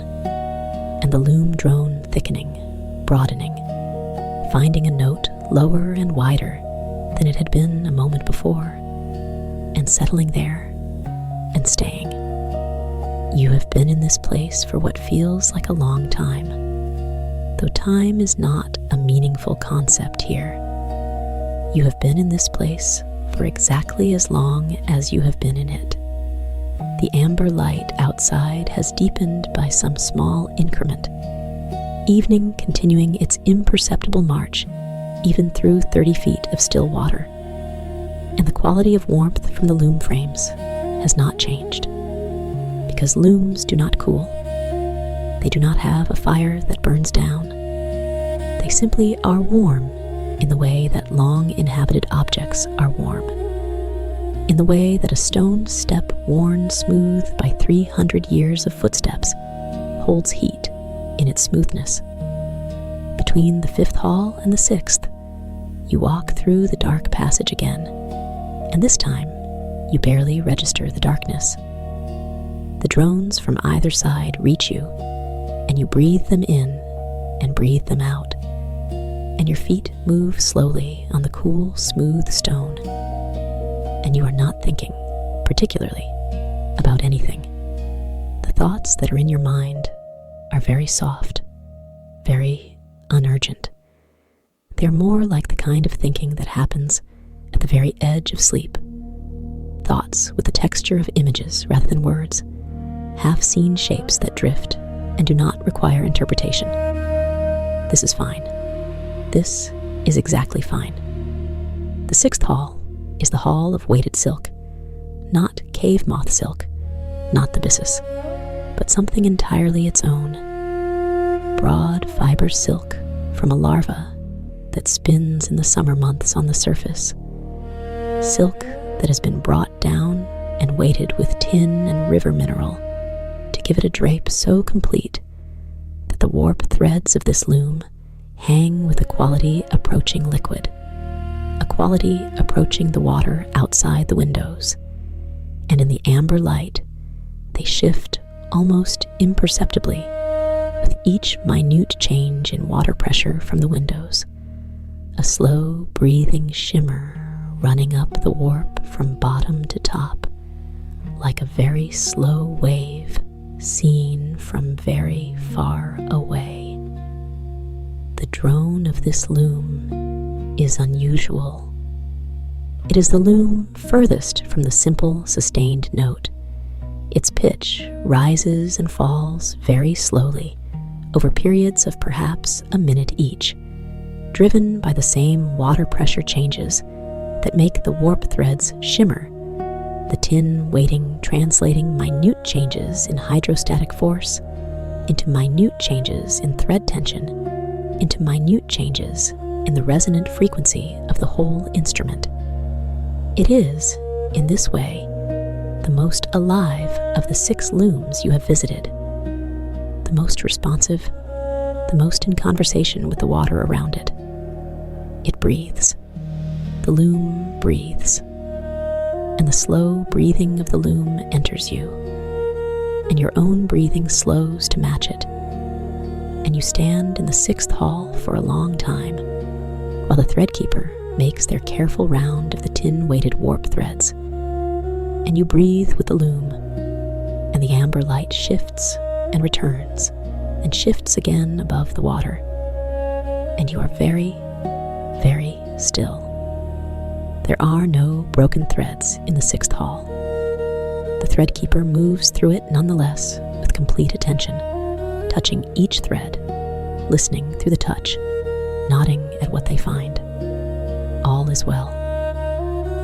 and the loom drone thickening, broadening, finding a note lower and wider than it had been a moment before, and settling there and staying. You have been in this place for what feels like a long time, though time is not a meaningful concept here. You have been in this place for exactly as long as you have been in it. The amber light outside has deepened by some small increment, evening continuing its imperceptible march even through 30 feet of still water. And the quality of warmth from the loom frames has not changed, because looms do not cool. They do not have a fire that burns down. They simply are warm in the way that long inhabited objects are warm, in the way that a stone step worn smooth by 300 years of footsteps holds heat in its smoothness. Between the 5th hall and the 6th, you walk through the dark passage again, and this time you barely register the darkness. The drones from either side reach you, and you breathe them in and breathe them out, and your feet move slowly on the cool, smooth stone, and you are not thinking, particularly, about anything. The thoughts that are in your mind are very soft, very unurgent. They're more like the kind of thinking that happens at the very edge of sleep. Thoughts with the texture of images rather than words, half-seen shapes that drift and do not require interpretation. This is fine. This is exactly fine. The 6th hall is the hall of weighted silk, not Cave-Moth Silk, not the Byssus, but something entirely its own. Broad fiber silk from a larva that spins in the summer months on the surface. Silk that has been brought down and weighted with tin and river mineral to give it a drape so complete that the warp threads of this loom hang with a quality approaching liquid, a quality approaching the water outside the windows, and in the amber light they shift almost imperceptibly with each minute change in water pressure from the windows, a slow breathing shimmer running up the warp from bottom to top, like a very slow wave seen from very far away. The drone of this loom is unusual. It is the loom furthest from the simple, sustained note. Its pitch rises and falls very slowly over periods of perhaps a minute each, driven by the same water pressure changes that make the warp threads shimmer, the tin weighting translating minute changes in hydrostatic force into minute changes in thread tension, into minute changes in the resonant frequency of the whole instrument. It is, in this way, the most alive of the 6 looms you have visited, the most responsive, the most in conversation with the water around it. It breathes. The loom breathes, and the slow breathing of the loom enters you, and your own breathing slows to match it, and you stand in the 6th hall for a long time, while the Threadkeeper makes their careful round of the tin-weighted warp threads, and you breathe with the loom, and the amber light shifts and returns, and shifts again above the water, and you are very, very still. There are no broken threads in the 6th hall. The Threadkeeper moves through it nonetheless with complete attention, touching each thread, listening through the touch, nodding at what they find. All is well.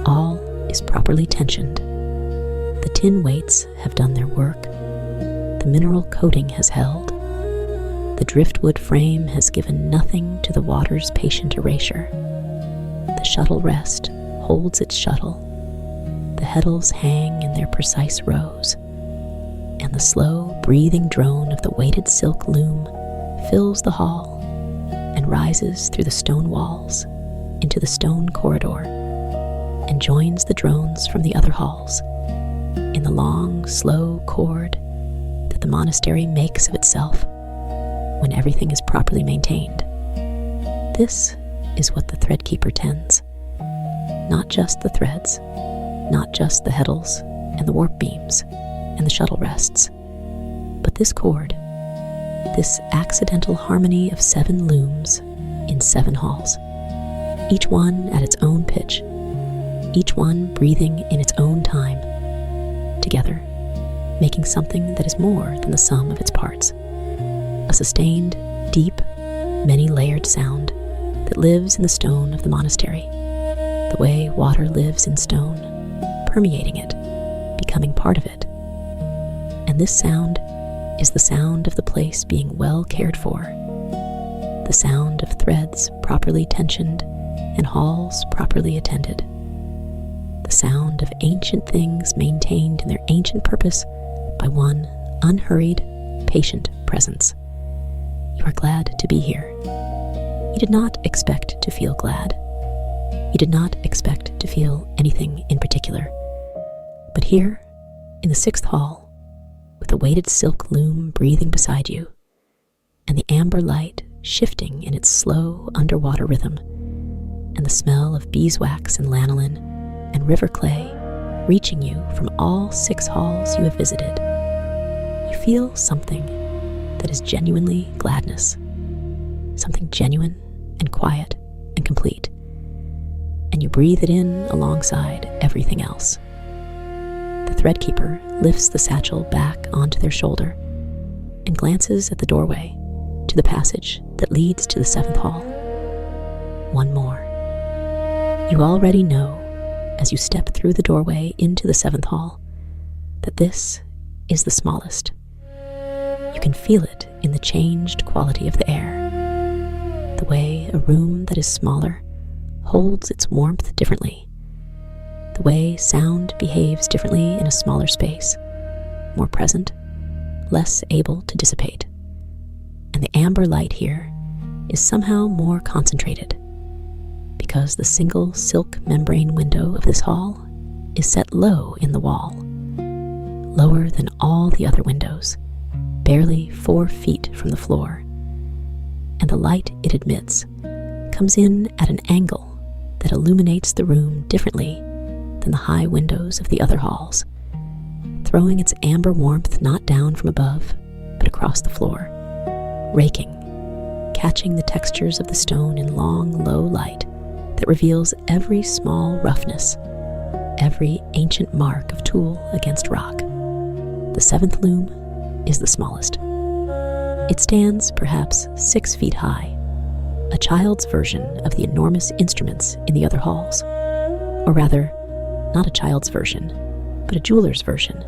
All is properly tensioned. The tin weights have done their work. The mineral coating has held. The driftwood frame has given nothing to the water's patient erasure. The shuttle rest holds its shuttle. The heddles hang in their precise rows, and the slow breathing drone of the weighted silk loom fills the hall and rises through the stone walls into the stone corridor and joins the drones from the other halls in the long, slow chord that the monastery makes of itself when everything is properly maintained. This is what the Threadkeeper tends. Not just the threads, not just the heddles and the warp beams and the shuttle rests, but this chord, this accidental harmony of 7 looms in 7 halls, each one at its own pitch, each one breathing in its own time, together, making something that is more than the sum of its parts, a sustained, deep, many-layered sound that lives in the stone of the monastery, the way water lives in stone, permeating it, becoming part of it. And this sound is the sound of the place being well cared for, the sound of threads properly tensioned and halls properly attended, the sound of ancient things maintained in their ancient purpose by one unhurried, patient presence. You are glad to be here. You did not expect to feel glad. You did not expect to feel anything in particular. But here, in the 6th hall, with the weighted silk loom breathing beside you, and the amber light shifting in its slow underwater rhythm, and the smell of beeswax and lanolin and river clay reaching you from all 6 halls you have visited, you feel something that is genuinely gladness, something genuine and quiet and complete, and you breathe it in alongside everything else. The Threadkeeper lifts the satchel back onto their shoulder and glances at the doorway to the passage that leads to the 7th hall. One more. You already know, as you step through the doorway into the 7th hall, that this is the smallest. You can feel it in the changed quality of the air, the way a room that is smaller holds its warmth differently, the way sound behaves differently in a smaller space, more present, less able to dissipate. And the amber light here is somehow more concentrated, because the single silk membrane window of this hall is set low in the wall, lower than all the other windows, barely 4 feet from the floor, and the light it admits comes in at an angle that illuminates the room differently than the high windows of the other halls, throwing its amber warmth not down from above, but across the floor, raking, catching the textures of the stone in long, low light that reveals every small roughness, every ancient mark of tool against rock. The 7th loom is the smallest. It stands perhaps 6 feet high, a child's version of the enormous instruments in the other halls, or rather, not a child's version, but a jeweler's version.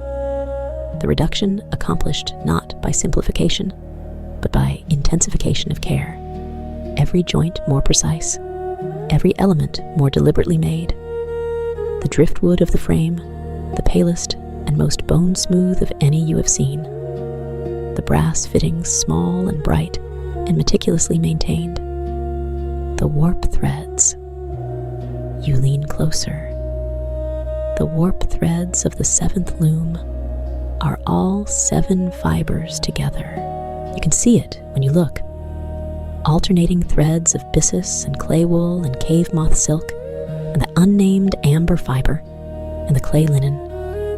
The reduction accomplished not by simplification, but by intensification of care, every joint more precise, every element more deliberately made. The driftwood of the frame, the palest and most bone-smooth of any you have seen. The brass fittings small and bright and meticulously maintained. The warp threads. You lean closer. The warp threads of the 7th loom are all 7 fibers together. You can see it when you look. Alternating threads of byssus and clay wool and Cave-Moth silk, and the unnamed amber fiber, and the clay linen,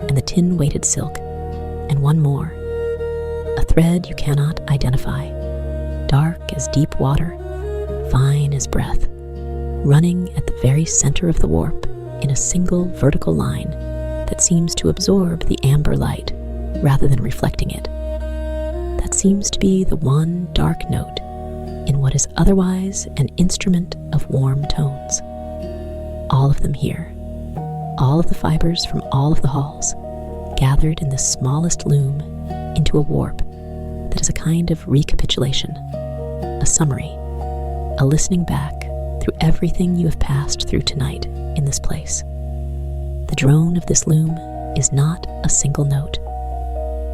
and the tin-weighted silk, and one more. A thread you cannot identify, dark as deep water, fine as breath, running at the very center of the warp in a single vertical line that seems to absorb the amber light rather than reflecting it. That seems to be the one dark note in what is otherwise an instrument of warm tones. All of them here, all of the fibers from all of the halls, gathered in the smallest loom into a warp that is a kind of recapitulation, a summary, a listening back through everything you have passed through tonight in this place. The drone of this loom is not a single note.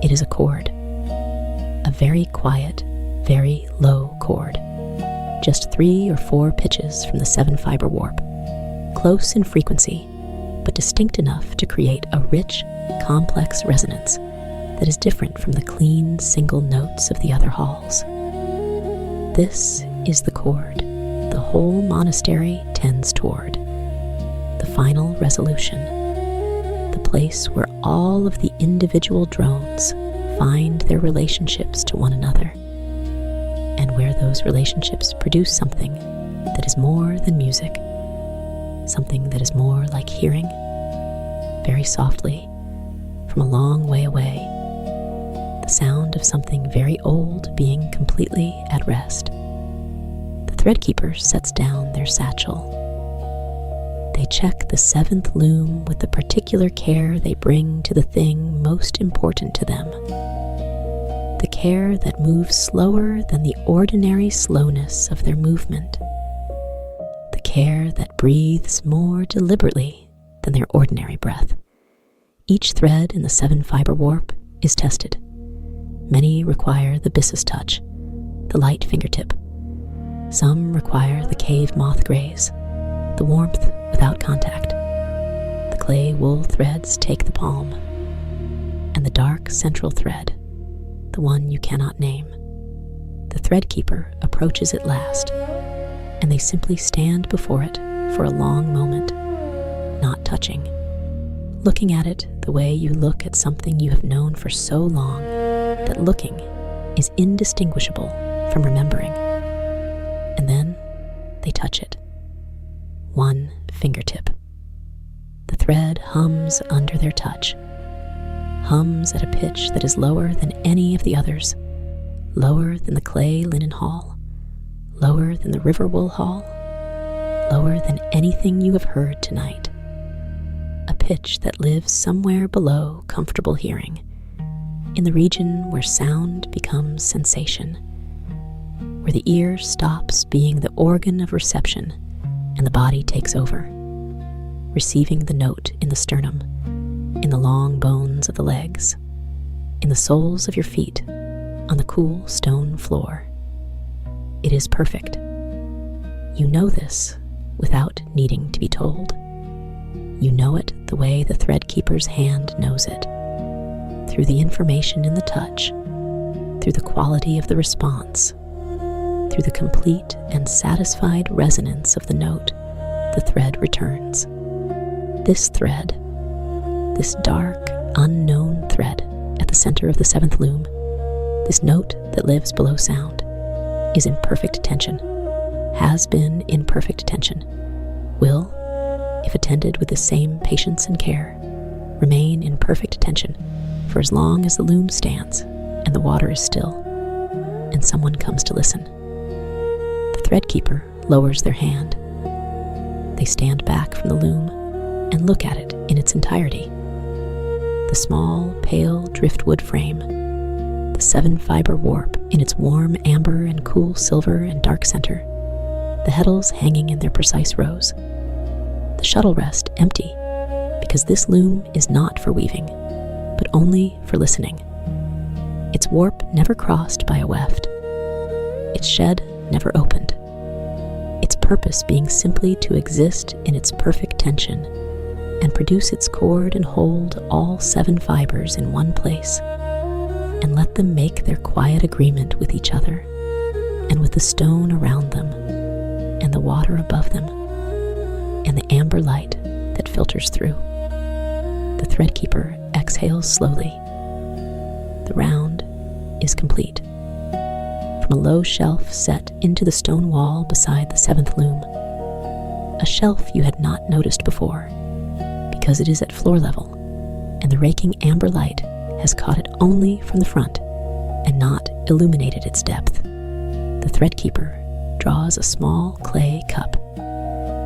It is a chord, a very quiet, very low chord, just 3 or 4 pitches from the 7-fiber warp, close in frequency, but distinct enough to create a rich, complex resonance that is different from the clean, single notes of the other halls. This is the chord the whole monastery tends toward, the final resolution, place where all of the individual drones find their relationships to one another, and where those relationships produce something that is more than music, something that is more like hearing, very softly, from a long way away, the sound of something very old being completely at rest. The Threadkeeper sets down their satchel. They check the 7th loom with the particular care they bring to the thing most important to them. The care that moves slower than the ordinary slowness of their movement. The care that breathes more deliberately than their ordinary breath. Each thread in the 7-fiber warp is tested. Many require the Byssus touch, the light fingertip. Some require the Cave-Moth graze, the warmth without contact. The clay wool threads take the palm, and the dark central thread, the one you cannot name. The Threadkeeper approaches it last, and they simply stand before it for a long moment, not touching, looking at it the way you look at something you have known for so long that looking is indistinguishable from remembering. And then they touch it. One fingertip. The thread hums under their touch, hums at a pitch that is lower than any of the others, lower than the clay linen hall, lower than the river wool hall, lower than anything you have heard tonight. A pitch that lives somewhere below comfortable hearing, in the region where sound becomes sensation, where the ear stops being the organ of reception and the body takes over, receiving the note in the sternum, in the long bones of the legs, in the soles of your feet, on the cool stone floor. It is perfect. You know this without needing to be told. You know it the way the Threadkeeper's hand knows it, through the information in the touch, through the quality of the response, through the complete and satisfied resonance of the note the thread returns. This thread, this dark, unknown thread at the center of the 7th loom, this note that lives below sound, is in perfect tension, has been in perfect tension, will, if attended with the same patience and care, remain in perfect tension for as long as the loom stands and the water is still, and someone comes to listen. The Threadkeeper lowers their hand. They stand back from the loom and look at it in its entirety. The small, pale driftwood frame, the 7-fiber warp in its warm amber and cool silver and dark center, the heddles hanging in their precise rows, the shuttle rest empty, because this loom is not for weaving, but only for listening. Its warp never crossed by a weft, its shed never opened, its purpose being simply to exist in its perfect tension and produce its cord and hold all 7 fibers in one place, and let them make their quiet agreement with each other, and with the stone around them, and the water above them, and the amber light that filters through. The Threadkeeper exhales slowly. The round is complete. From a low shelf set into the stone wall beside the 7th loom, a shelf you had not noticed before, because it is at floor level, and the raking amber light has caught it only from the front and not illuminated its depth. The Threadkeeper draws a small clay cup.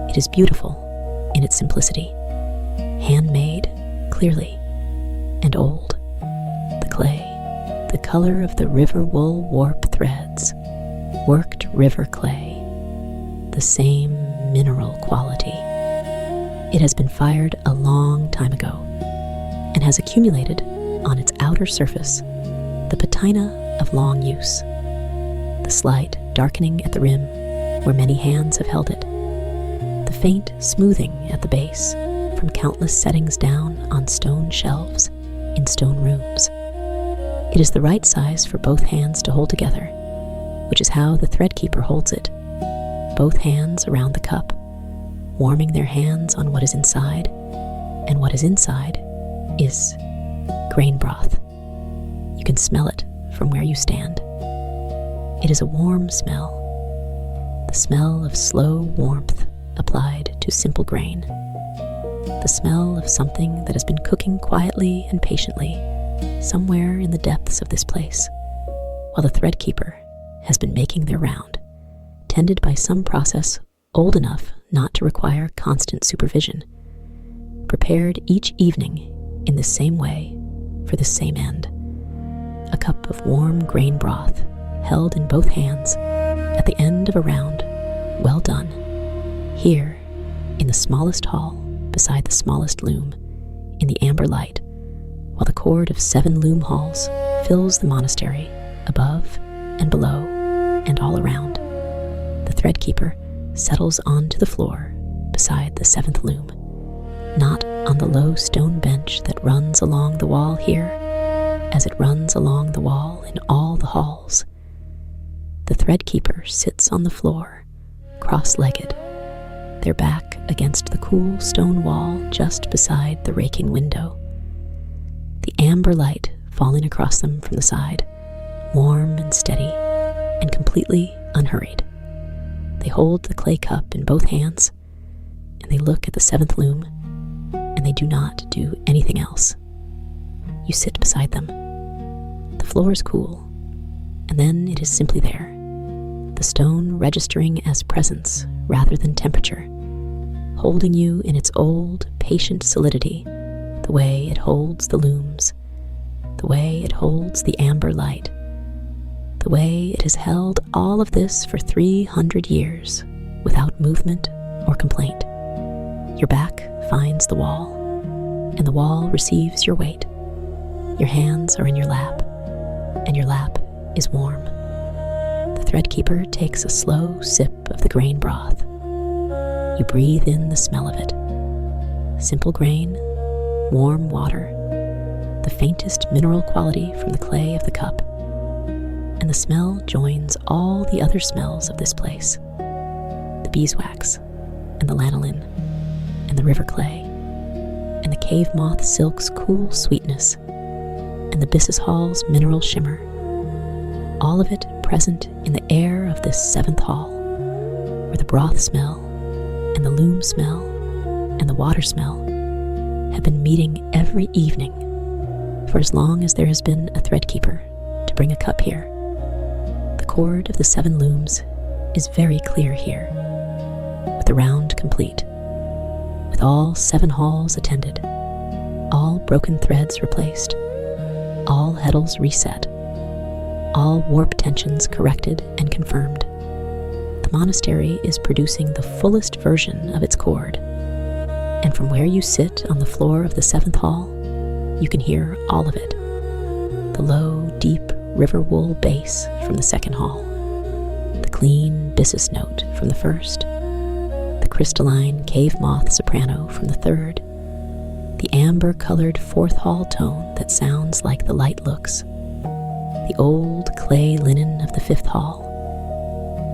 It is beautiful in its simplicity, handmade, clearly, and old. The clay, the color of the river wool warp threads, worked river clay, the same mineral quality. It has been fired a long time ago and has accumulated on its outer surface the patina of long use, the slight darkening at the rim where many hands have held it, the faint smoothing at the base from countless settings down on stone shelves in stone rooms. It is the right size for both hands to hold together, which is how the Threadkeeper holds it, both hands around the cup, warming their hands on what is inside, and what is inside is grain broth. You can smell it from where you stand. It is a warm smell, the smell of slow warmth applied to simple grain, the smell of something that has been cooking quietly and patiently somewhere in the depths of this place, while the Threadkeeper has been making their round, tended by some process old enough not to require constant supervision, prepared each evening in the same way for the same end. A cup of warm grain broth held in both hands at the end of a round well done, here in the smallest hall beside the smallest loom, in the amber light, while the chord of 7 loom halls fills the monastery above and below and all around. The Threadkeeper settles onto the floor beside the 7th loom, not on the low stone bench that runs along the wall here, as it runs along the wall in all the halls. The Threadkeeper sits on the floor, cross-legged, their back against the cool stone wall just beside the raking window. The amber light falling across them from the side, warm and steady, and completely unhurried. They hold the clay cup in both hands, and they look at the 7th loom, and they do not do anything else. You sit beside them. The floor is cool, and then it is simply there, the stone registering as presence rather than temperature, holding you in its old, patient solidity, the way it holds the looms, the way it holds the amber light, the way it has held all of this for 300 years without movement or complaint. Your back finds the wall, and the wall receives your weight. Your hands are in your lap, and your lap is warm. The Threadkeeper takes a slow sip of the grain broth. You breathe in the smell of it. Simple grain, warm water, the faintest mineral quality from the clay of the cup, and the smell joins all the other smells of this place, the beeswax, and the lanolin, and the river clay, and the Cave-Moth Silk's cool sweetness, and the Byssus hall's mineral shimmer, all of it present in the air of this 7th hall, where the broth smell, and the loom smell, and the water smell have been meeting every evening for as long as there has been a Threadkeeper to bring a cup here. The chord of the 7 looms is very clear here, with the round complete, with all 7 halls attended, all broken threads replaced, all heddles reset, all warp tensions corrected and confirmed. The monastery is producing the fullest version of its chord, and from where you sit on the floor of the 7th hall, you can hear all of it. The low, deep river wool bass from the 2nd hall, the clean Byssus note from the 1st, the crystalline Cave-Moth soprano from the 3rd, the amber-colored 4th hall tone that sounds like the light looks, the old clay linen of the 5th hall,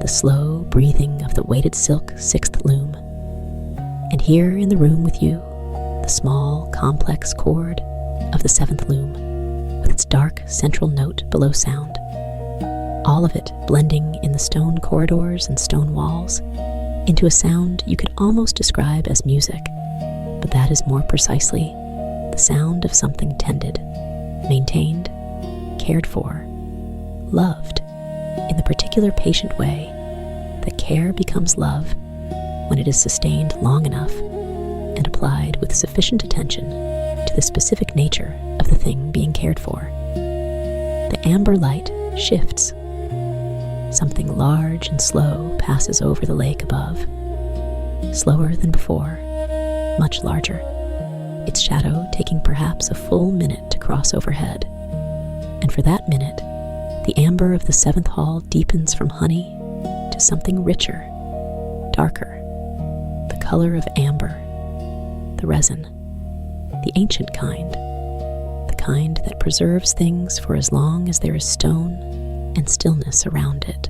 the slow breathing of the weighted silk 6th loom, and here in the room with you, the small, complex chord of the 7th loom, with its dark central note below sound, all of it blending in the stone corridors and stone walls into a sound you could almost describe as music, but that is more precisely the sound of something tended, maintained, cared for, loved in the particular patient way that care becomes love when it is sustained long enough and applied with sufficient attention to the specific nature of the thing being cared for. The amber light shifts. Something large and slow passes over the lake above, slower than before, much larger, its shadow taking perhaps a full minute to cross overhead. And for that minute, the amber of the 7th hall deepens from honey to something richer, darker, the color of amber, the resin, the ancient kind, the kind that preserves things for as long as there is stone and stillness around it.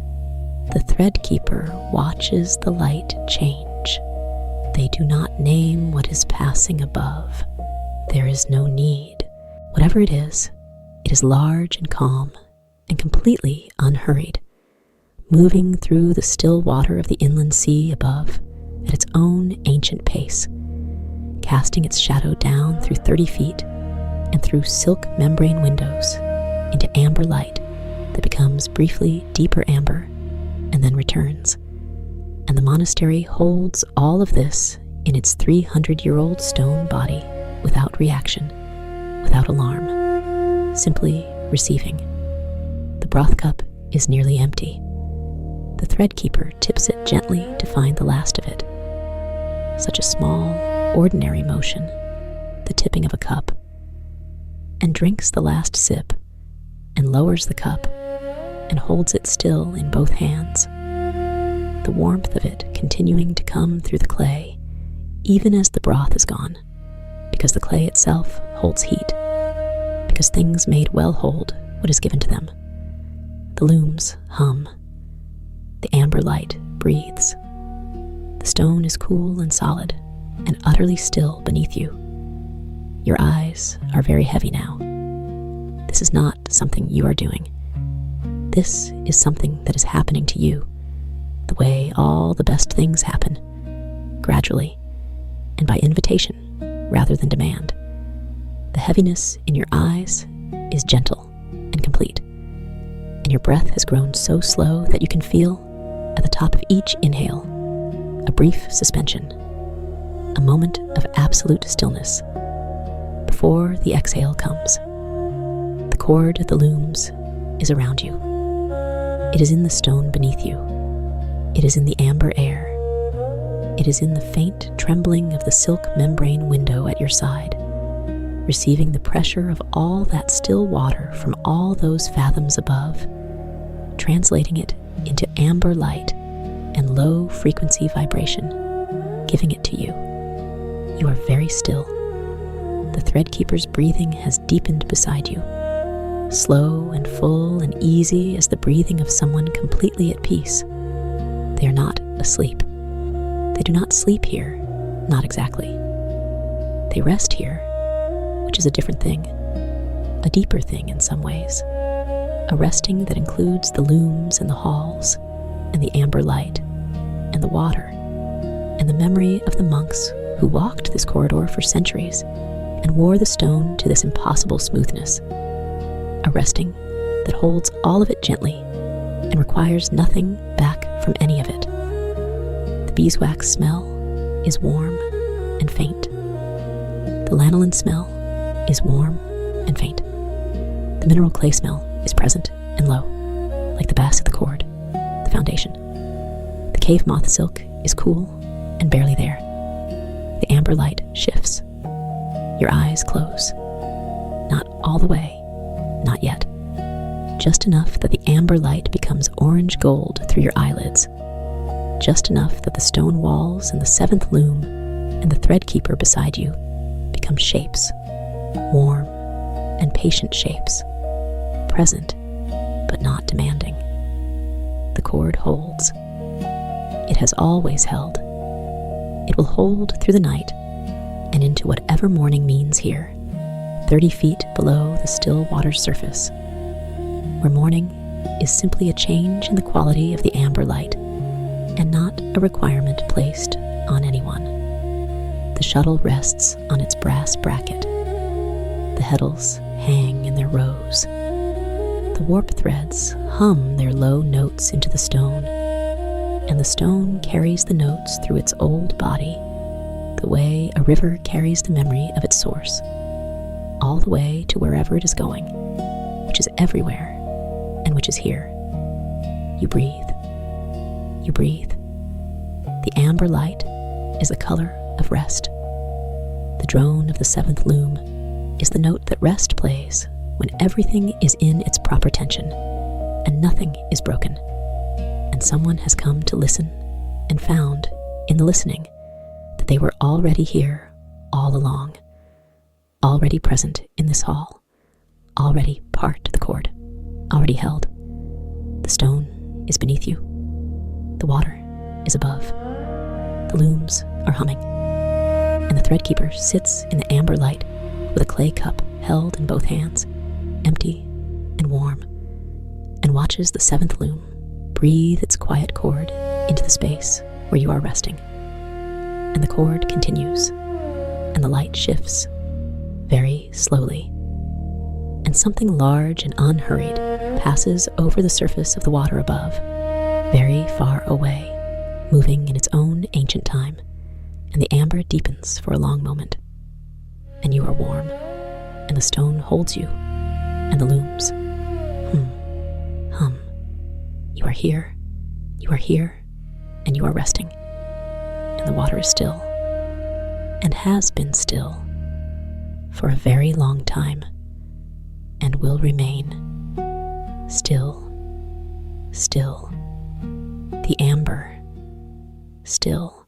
The Threadkeeper watches the light change. They do not name what is passing above, There is no need. Whatever it is large and calm and completely unhurried, moving through the still water of the inland sea above at its own ancient pace, casting its shadow down through 30 feet and through silk membrane windows into amber light that becomes briefly deeper amber and then returns. And the monastery holds all of this in its 300-year-old stone body without reaction, without alarm, simply receiving. The broth cup is nearly empty. The Threadkeeper tips it gently to find the last of it. Such a small, ordinary motion, the tipping of a cup, and drinks the last sip and lowers the cup and holds it still in both hands, the warmth of it continuing to come through the clay even as the broth is gone, because the clay itself holds heat, because things made well hold what is given to them. The looms hum. The amber light breathes. The stone is cool and solid and utterly still beneath you. Your eyes are very heavy now. This is not something you are doing. This is something that is happening to you, the way all the best things happen, gradually, and by invitation rather than demand. The heaviness in your eyes is gentle and complete, and your breath has grown so slow that you can feel, at the top of each inhale, a brief suspension, a moment of absolute stillness before the exhale comes. The cord of the looms is around you. It is in the stone beneath you. It is in the amber air. It is in the faint trembling of the silk membrane window at your side, receiving the pressure of all that still water from all those fathoms above, translating it into amber light and low frequency vibration, giving it to you. You are very still. The Threadkeeper's breathing has deepened beside you, slow and full and easy as the breathing of someone completely at peace. They are not asleep. They do not sleep here, not exactly. They rest here, which is a different thing, a deeper thing in some ways, a resting that includes the looms and the halls, and the amber light, and the water, and the memory of the monks who walked this corridor for centuries and wore the stone to this impossible smoothness, a resting that holds all of it gently and requires nothing back from any of it. The beeswax smell is warm and faint. The lanolin smell is warm and faint. The mineral clay smell is present and low, like the bass of the cord, the foundation. The Cave-Moth Silk is cool and barely there. The amber light shifts. Your eyes close. Not all the way, not yet. Just enough that the amber light becomes orange gold through your eyelids. Just enough that the stone walls and the seventh loom and the Threadkeeper beside you become shapes, warm and patient shapes, present but not demanding. The cord holds. It has always held. It will hold through the night and into whatever morning means here, 30 feet below the still water's surface, where morning is simply a change in the quality of the amber light and not a requirement placed on anyone. The shuttle rests on its brass bracket. The heddles hang in their rows. The warp threads hum their low notes into the stone, and the stone carries the notes through its old body, the way a river carries the memory of its source, all the way to wherever it is going, which is everywhere, and which is here. You breathe. You breathe. The amber light is the color of rest. The drone of the seventh loom is the note that rest plays when everything is in its proper tension and nothing is broken, and someone has come to listen and found, in the listening, that they were already here all along, already present in this hall, already part of the cord, already held. The stone is beneath you. The water is above. The looms are humming, and the Threadkeeper sits in the amber light with a clay cup held in both hands, empty and warm, and watches the seventh loom breathe its quiet chord into the space where you are resting. And the chord continues, and the light shifts very slowly, and something large and unhurried passes over the surface of the water above, very far away, moving in its own ancient time, and the amber deepens for a long moment, and you are warm, and the stone holds you, and the looms hum. You are here, and you are resting, and the water is still, and has been still for a very long time, and will remain still, the amber still.